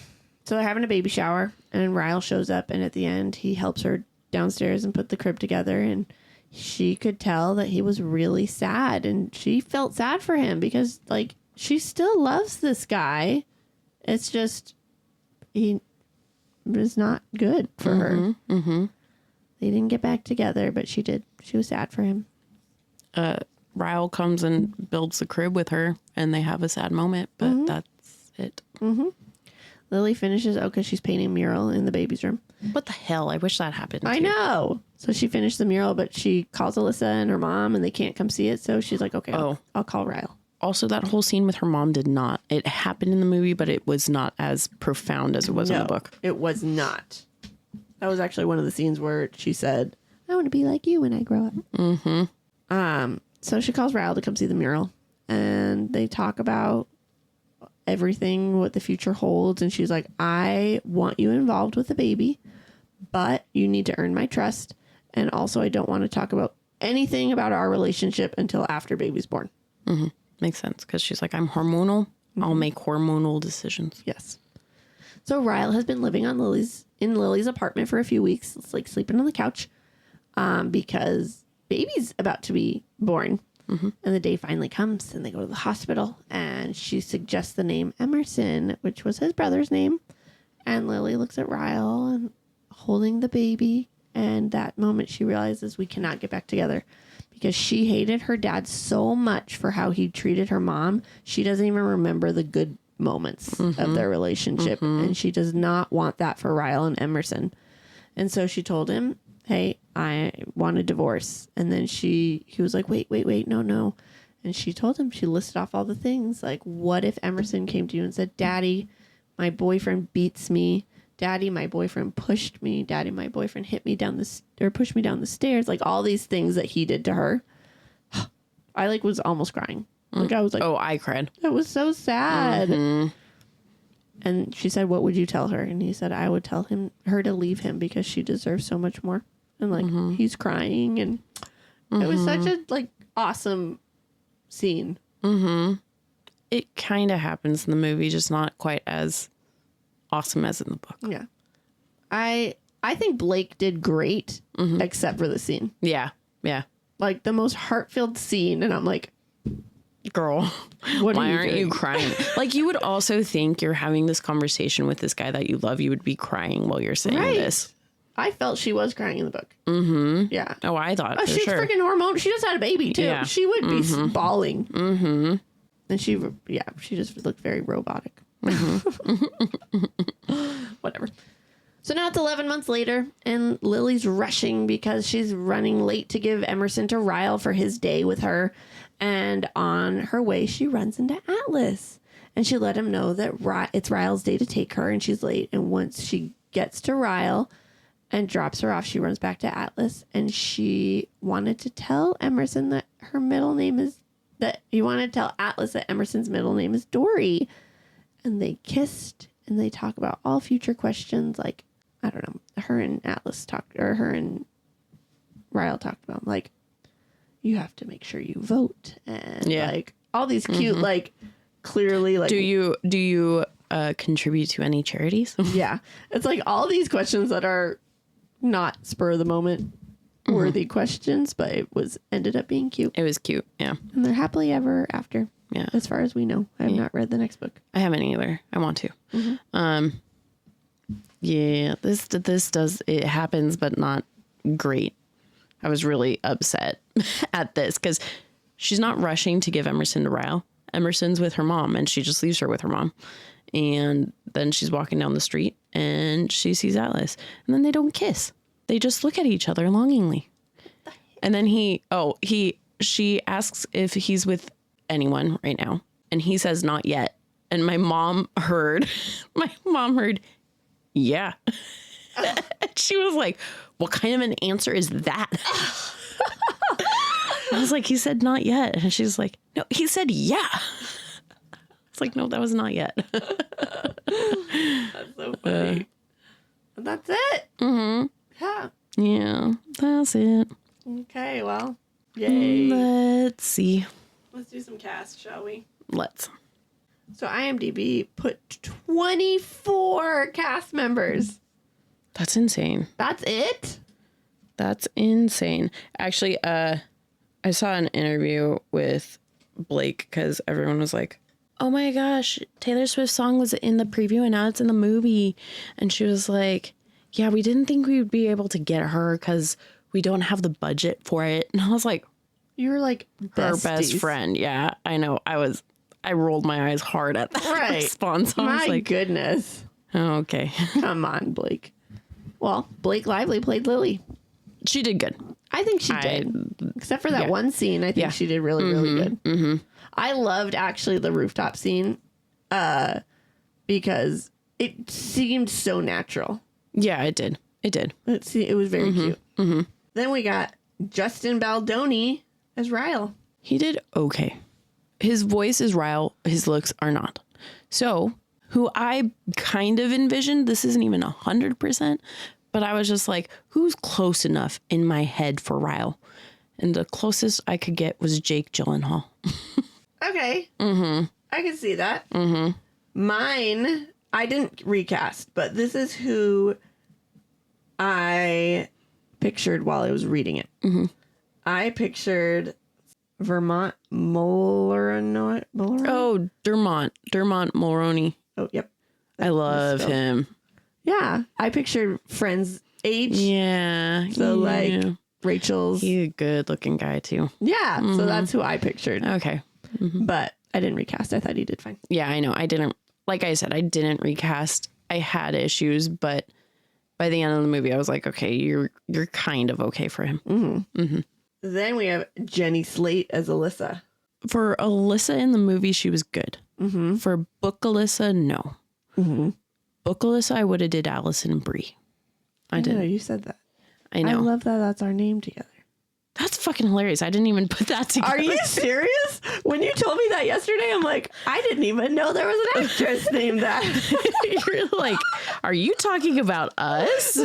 So they're having a baby shower and Ryle shows up and at the end he helps her downstairs and put the crib together and she could tell that he was really sad, and she felt sad for him because, like, she still loves this guy. It's just he was not good for her. Mm-hmm. They didn't get back together, but she did. She was sad for him. Ryle comes and builds the crib with her, and they have a sad moment, but that's it. Mm-hmm. Lily finishes, because she's painting a mural in the baby's room. What the hell? I wish that happened. I know. So she finished the mural, but she calls Alyssa and her mom, and they can't come see it. So she's like, okay, I'll call Ryle. Also, that whole scene with her mom did not. It happened in the movie, but it was not as profound as it was in the book. It was not. That was actually one of the scenes where she said, I want to be like you when I grow up. Mm-hmm. So she calls Ryle to come see the mural, and they talk about everything, what the future holds. And she's like, I want you involved with the baby, but you need to earn my trust. And also, I don't want to talk about anything about our relationship until after baby's born. Mm-hmm. Makes sense, because she's like, I'm hormonal. I'll make hormonal decisions. Yes. So Ryle has been living on Lily's apartment for a few weeks. It's like sleeping on the couch because baby's about to be born. Mm-hmm. And the day finally comes, and they go to the hospital, and she suggests the name Emerson, which was his brother's name. And Lily looks at Ryle and holding the baby. And that moment she realizes we cannot get back together because she hated her dad so much for how he treated her mom. She doesn't even remember the good moments of their relationship. And she does not want that for Ryle and Emerson. And so she told him, hey, I want a divorce. And then he was like, wait, no. And she told him, she listed off all the things. Like, what if Emerson came to you and said, Daddy, my boyfriend beats me. Daddy, my boyfriend pushed me. Daddy, my boyfriend hit me down pushed me down the stairs. Like, all these things that he did to her. I was almost crying. Like, I was like, oh, I cried. That was so sad. Mm-hmm. And she said, what would you tell her? And he said, I would tell her to leave him because she deserves so much more. And he's crying, and it was such a awesome scene. Mm-hmm. It kind of happens in the movie, just not quite as awesome as in the book. Yeah. I think Blake did great, except for the scene. Yeah. Yeah. Like the most heart-filled scene. And I'm like, girl, why aren't you crying? Like, you would also think you're having this conversation with this guy that you love. You would be crying while you're saying this. I felt she was crying in the book. Mm-hmm. Yeah. Oh, I thought for she's sure. Freaking hormone. She just had a baby too. Yeah. She would be bawling. Mm-hmm. And she just looked very robotic. Whatever. So now it's 11 months later, and Lily's rushing because she's running late to give Emerson to Ryle for his day with her. And on her way, she runs into Atlas. And she let him know that it's Ryle's day to take her, and she's late. And once she gets to Ryle and drops her off, she runs back to Atlas. And she wanted to tell Emerson that her middle name is... that he wanted to tell Atlas that Emerson's middle name is Dory. And they kissed, and they talk about all future questions. Like, I don't know, her and Ryle talked about, like, you have to make sure you vote. And like all these cute, like, clearly, like, do you contribute to any charities? Yeah. It's like all these questions that are not spur of the moment worthy questions, but it ended up being cute. It was cute. Yeah. And they're happily ever after. Yeah. As far as we know. I have not read the next book. I haven't either. I want to. Yeah, it happens, but not great. I was really upset at this because she's not rushing to give Emerson to Ryle. Emerson's with her mom, and she just leaves her with her mom. And then she's walking down the street, and she sees Atlas, and then they don't kiss. They just look at each other longingly. And then she asks if he's with anyone right now, and he says not yet. And my mom heard, yeah. She was like, what kind of an answer is that? I was like, he said not yet. And she's like, no, he said yeah. It's like, no, that was not yet. That's so funny. And that's it. Mm-hmm. Yeah. Yeah, that's it. Okay, well, yay. Let's see. Let's do some cast, shall we? Let's. So IMDb put 24 cast members. That's insane. That's it? That's insane. Actually, I saw an interview with Blake because everyone was like, oh my gosh, Taylor Swift's song was in the preview and now it's in the movie. And she was like, yeah, we didn't think we would be able to get her because we don't have the budget for it. And I was like, you were like her best friend. Yeah, I know. I rolled my eyes hard at that response. I was my goodness. Oh, okay. Come on, Blake. Well, Blake Lively played Lily. She did good. I think she did. Except for that one scene, I think she did really, really good. Mm-hmm. I loved actually the rooftop scene because it seemed so natural. Yeah, it did. It did. It was very cute. Mm-hmm. Then we got Justin Baldoni as Ryle. He did okay. His voice is Ryle. His looks are not. So, who I kind of envisioned, this isn't even 100%, but I was just like, who's close enough in my head for Ryle? And the closest I could get was Jake Gyllenhaal. Okay. Mm-hmm. I can see that. Mm-hmm. Mine, I didn't recast, but this is who I pictured while I was reading it. Mm-hmm. I pictured Vermont Mulroney. Oh, Dermot Mulroney. Oh, yep. I love him. Yeah. I pictured Friends age. Yeah. So like Rachel's. He's a good looking guy too. Yeah. Mm-hmm. So that's who I pictured. Okay. Mm-hmm. But I didn't recast. I thought he did fine. Yeah, I know. I didn't, like I said, I didn't recast. I had issues, but by the end of the movie, I was like, okay, you're kind of okay for him. Mm-hmm. Mm-hmm. Then we have Jenny Slate as Alyssa. For Alyssa in the movie, she was good. Mm-hmm. For book Alyssa, no. Mm-hmm. Book Alyssa, I would have did Allison and Bri. I did. No, you said that. I know. I love that that's our name together. That's fucking hilarious. I didn't even put that together. Are you serious? When you told me that yesterday, I'm like, I didn't even know there was an actress named that. You're like, are you talking about us?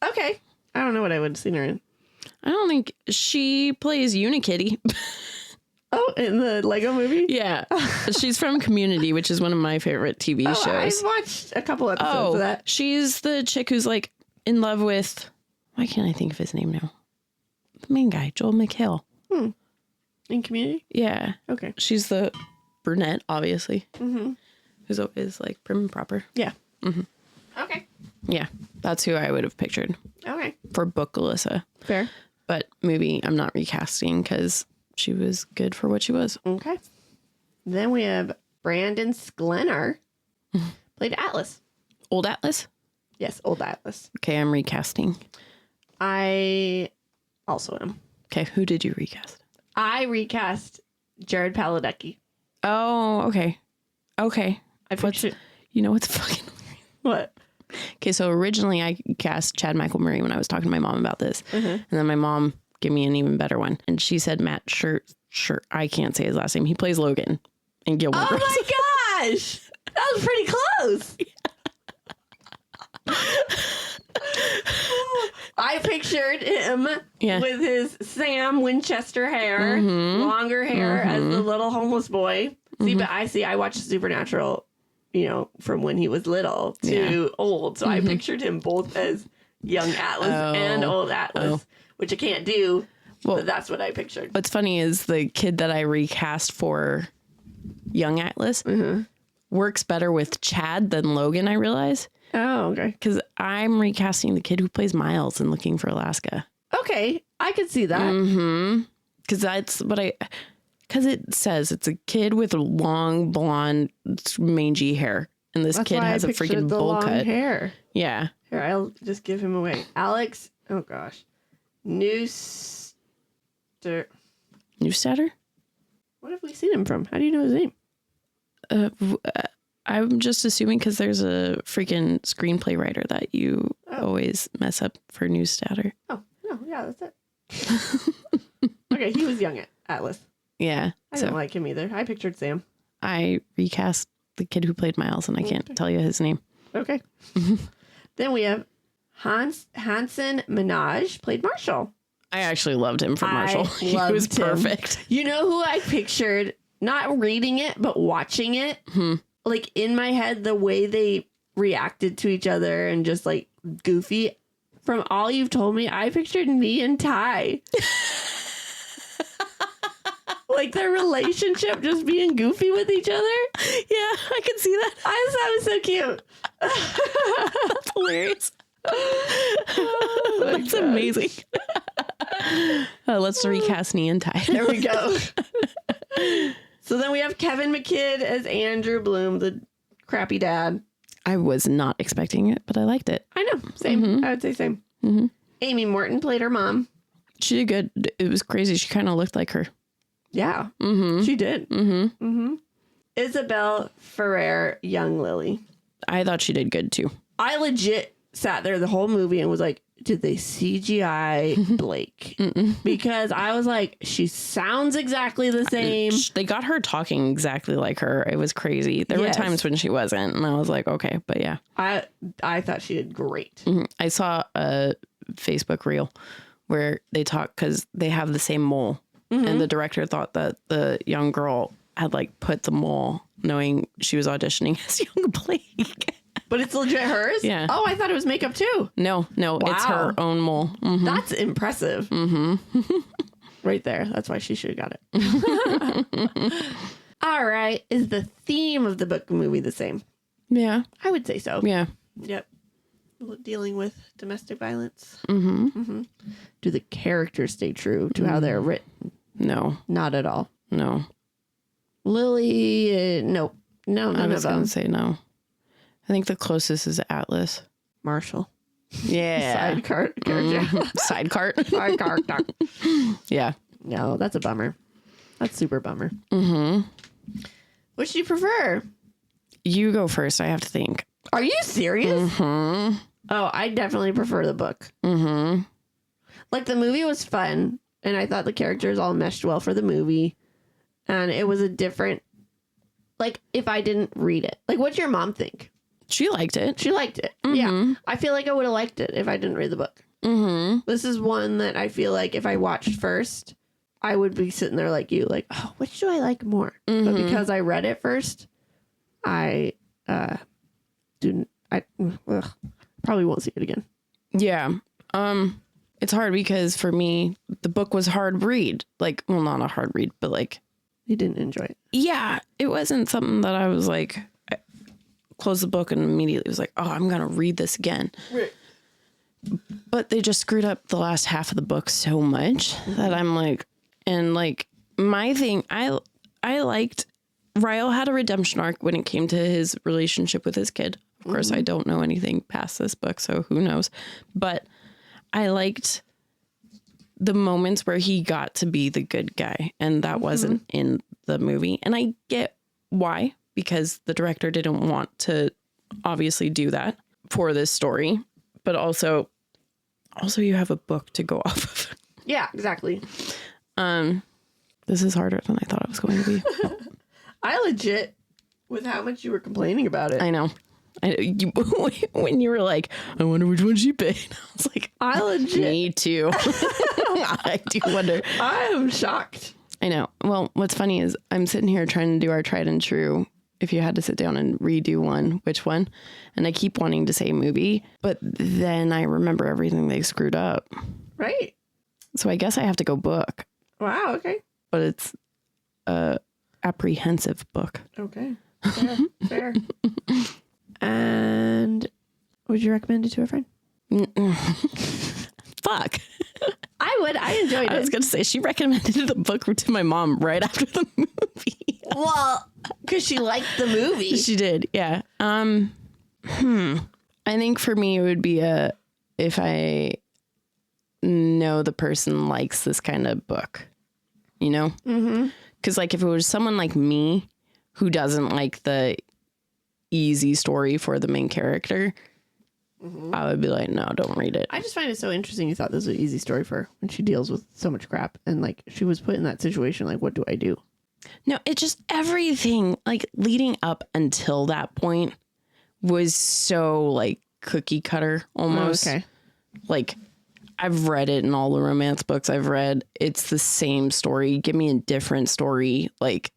Okay. I don't know what I would have seen her in. I don't think she plays Unikitty. Oh, in the Lego movie? Yeah. She's from Community, which is one of my favorite TV shows. I've watched a couple episodes of that. She's the chick who's like in love with, why can't I think of his name now? The main guy, Joel McHale. In Community? Yeah. Okay. She's the brunette, obviously. Mm-hmm. Who's always like prim and proper. Yeah. Mm-hmm. Okay. Yeah. That's who I would have pictured. Okay. For book Alyssa. Fair. But movie, I'm not recasting because she was good for what she was. Okay. Then we have Brandon Sklenar. Played Atlas. Old Atlas? Yes, Old Atlas. Okay, I'm recasting. I also am. Okay, who did you recast? I recast Jared Padalecki. Oh, okay. Okay. You know what's fucking weird? What? Okay, so originally I cast Chad Michael Murray when I was talking to my mom about this. Mm-hmm. And then my mom gave me an even better one. And she said Matt Sure, I can't say his last name. He plays Logan in Gilmore Girls. Oh my gosh! That was pretty close. I pictured him with his Sam Winchester hair, longer hair as the little homeless boy. See, but I watched Supernatural, from when he was little to old. So I pictured him both as young Atlas and old Atlas, which I can't do. Well, but that's what I pictured. What's funny is the kid that I recast for young Atlas works better with Chad than Logan, I realize. Oh, okay. Because I'm recasting the kid who plays Miles in Looking for Alaska. Okay, I could see that. Mm-hmm. Because that's what because it says it's a kid with long, blonde, mangy hair. And this kid has a freaking bowl cut. Hair. Yeah. Here, I'll just give him away. Alex, oh gosh. Newstatter? What have we seen him from? How do you know his name? I'm just assuming because there's a freaking screenplay writer that you always mess up for Newstatter. Oh, no, yeah, that's it. Okay, he was young Atlas. Yeah. I didn't like him either. I pictured Sam. I recast the kid who played Miles, and I can't tell you his name. Okay. Then we have Hansen Minaj, played Marshall. I actually loved him for Marshall. He was perfect. You know who I pictured, not reading it, but watching it? Like in my head, the way they reacted to each other and just like goofy. from all you've told me, I pictured me and Ty. Like their relationship just being goofy with each other. Yeah, I can see that. I thought it was so cute. That's hilarious. That's amazing. Let's recast Nee and Ty. There we go. So then we have Kevin McKidd as Andrew Bloom, the crappy dad. I was not expecting it, but I liked it. I know. Same. Mm-hmm. I would say same. Mm-hmm. Amy Morton played her mom. She did good. It was crazy. She kind of looked like her. Yeah. Mm-hmm. She did. Mm-hmm. Mm-hmm. Isabel Ferrer, young Lily. I thought she did good too. I legit sat there the whole movie and was like, did they CGI Blake? Because I was like, she sounds exactly the same. They got her talking exactly like her. It was crazy. There were times when she wasn't, and I was like, okay, but yeah. I thought she did great. Mm-hmm. I saw a Facebook reel where they talk because they have the same mole, and the director thought that the young girl had like put the mole, knowing she was auditioning as young Blake. But it's legit hers? Yeah. Oh, I thought it was makeup too. No, wow. It's her own mole. Mm-hmm. That's impressive. Mm-hmm. Right there. That's why she should have got it. All right. Is the theme of the book and movie the same? Yeah. I would say so. Yeah. Yep. Dealing with domestic violence. Mm-hmm. Mm-hmm. Do the characters stay true to how they're written? No. Not at all. No. Lily, no. No, none of them. I was going to say no. I think the closest is Atlas. Marshall. Yeah. Side cart. Side cart. Side cart. Yeah. No, that's a bummer. That's super bummer. Mm-hmm. Which do you prefer? You go first. I have to think. Are you serious? Mm-hmm. Oh, I definitely prefer the book. Mm-hmm. Like the movie was fun, and I thought the characters all meshed well for the movie, and it was a different. Like if I didn't read it, like what'd your mom think? She liked it. She liked it. Mm-hmm. Yeah. I feel like I would have liked it if I didn't read the book. Mm-hmm. This is one that I feel like if I watched first, I would be sitting there like you, like, oh, which do I like more? Mm-hmm. But because I read it first, I probably won't see it again. Yeah. It's hard because for me, the book was hard read. Like, well, not a hard read, but like. You didn't enjoy it. Yeah. It wasn't something that I was like, close the book and immediately was like, oh, I'm going to read this again. Right. But they just screwed up the last half of the book so much that I'm like, and like my thing, I liked Ryle had a redemption arc when it came to his relationship with his kid. Of course, I don't know anything past this book, so who knows? But I liked the moments where he got to be the good guy, and that wasn't in the movie. And I get why. Because the director didn't want to obviously do that for this story, but also you have a book to go off of. Yeah, exactly. This is harder than I thought it was going to be. I legit, with how much you were complaining about it. I know. When you were like, I wonder which one she picked. I was like, I legit. Me too. I do wonder. I am shocked. I know. Well, what's funny is I'm sitting here trying to do our tried and true. If you had to sit down and redo one, which one? And I keep wanting to say movie, but then I remember everything they screwed up. Right. So I guess I have to go book. Wow. Okay. But it's a apprehensive book. Okay. Fair. Fair. And would you recommend it to a friend? Fuck. I would. I enjoyed it. I was going to say she recommended the book to my mom right after the movie. Well, because she liked the movie. She did. Yeah. I think for me, it would be if I know the person likes this kind of book, you know? Mm-hmm. Because like if it was someone like me who doesn't like the easy story for the main character, I would be like, no, don't read it. I just find it so interesting. You thought this was an easy story for her when she deals with so much crap. And like she was put in that situation. Like, what do I do? No, it just everything like leading up until that point was so like cookie cutter almost. Oh, okay. Like I've read it in all the romance books I've read. It's the same story. Give me a different story. Like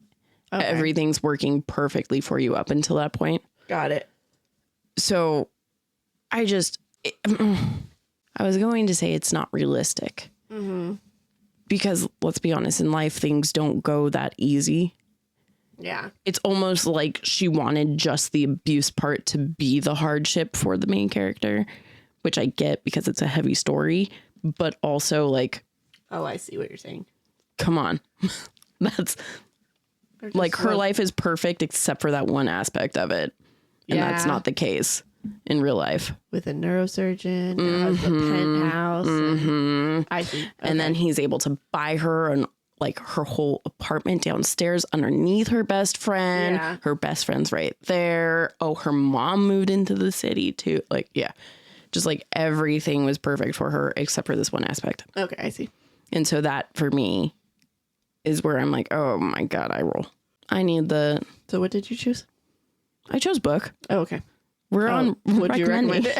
everything's working perfectly for you up until that point. Got it. So I I was going to say it's not realistic. Because let's be honest, in life, things don't go that easy. Yeah. It's almost like she wanted just the abuse part to be the hardship for the main character, which I get because it's a heavy story, but also like, oh, I see what you're saying. Come on. That's like her life is perfect except for that one aspect of it. And that's not the case in real life. With a neurosurgeon, has a penthouse. And I see. Okay. And then he's able to buy her and like her whole apartment downstairs underneath her best friend. Yeah. Her best friend's right there. Oh, her mom moved into the city too. Like, yeah, just like everything was perfect for her except for this one aspect. Okay, I see. And so that for me is where I'm like, oh my God, I roll. I need the. So what did you choose? I chose book. Oh, okay. We're on. Would you recommend it?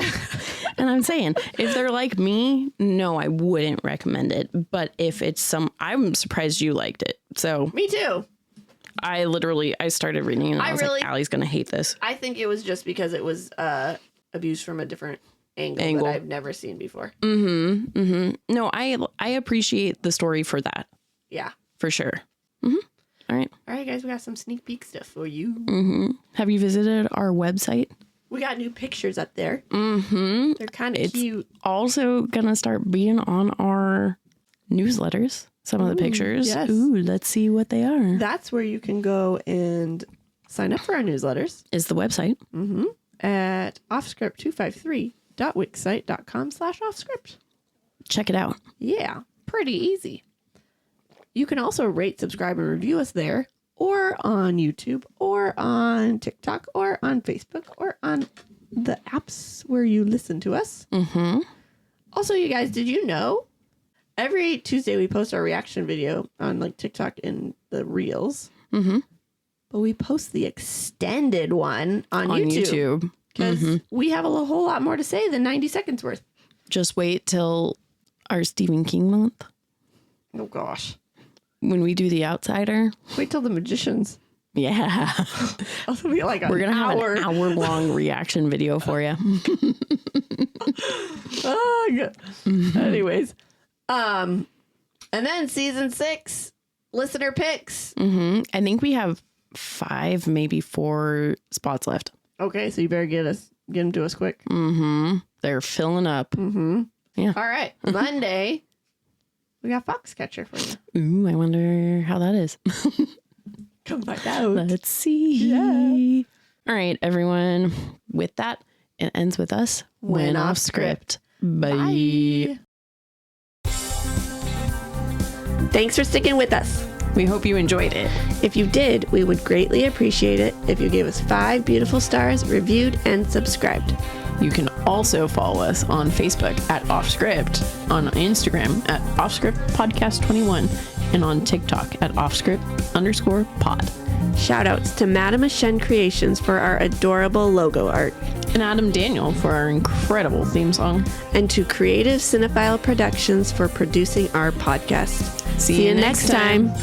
And I'm saying, if they're like me, no, I wouldn't recommend it. But if it's I'm surprised you liked it. So me too. I started reading and I was like, Allie's going to hate this. I think it was just because it was abused from a different angle that I've never seen before. No, I appreciate the story for that. Yeah. For sure. All right, guys, we got some sneak peek stuff for you. Have you visited our website? We got new pictures up there. They're kind of cute. Also gonna start being on our newsletters. Some of the pictures. Yes. Ooh, let's see what they are. That's where you can go and sign up for our newsletters. Is the website. At offscript253.wixsite.com/offscript. Check it out. Yeah, pretty easy. You can also rate, subscribe, and review us there, or on YouTube, or on TikTok, or on Facebook, or on the apps where you listen to us. Also, you guys, did you know every Tuesday we post our reaction video on like TikTok and the Reels? But we post the extended one on YouTube. Because we have a whole lot more to say than 90 seconds worth. Just wait till our Stephen King month. Oh, gosh. When we do The Outsider. Wait till The Magicians. Yeah. It'll be like We're going to have an hour-long reaction video for you. Oh, good. Anyways. And then season 6, listener picks. I think we have 5, maybe 4 spots left. Okay, so you better get them to us quick. They're filling up. Yeah. All right. Monday, we got Foxcatcher for you. Ooh, I wonder how that is. Come find out. Let's see. Yeah. All right, everyone. With that, it ends with us. When off script. Bye. Thanks for sticking with us. We hope you enjoyed it. If you did, we would greatly appreciate it if you gave us 5 beautiful stars, reviewed, and subscribed. You can also follow us on Facebook at Offscript, on Instagram at Offscript Podcast 21, and on TikTok at Offscript_pod. Shoutouts to Madame Shen Creations for our adorable logo art. And Adam Daniel for our incredible theme song. And to Creative Cinephile Productions for producing our podcast. See you next time.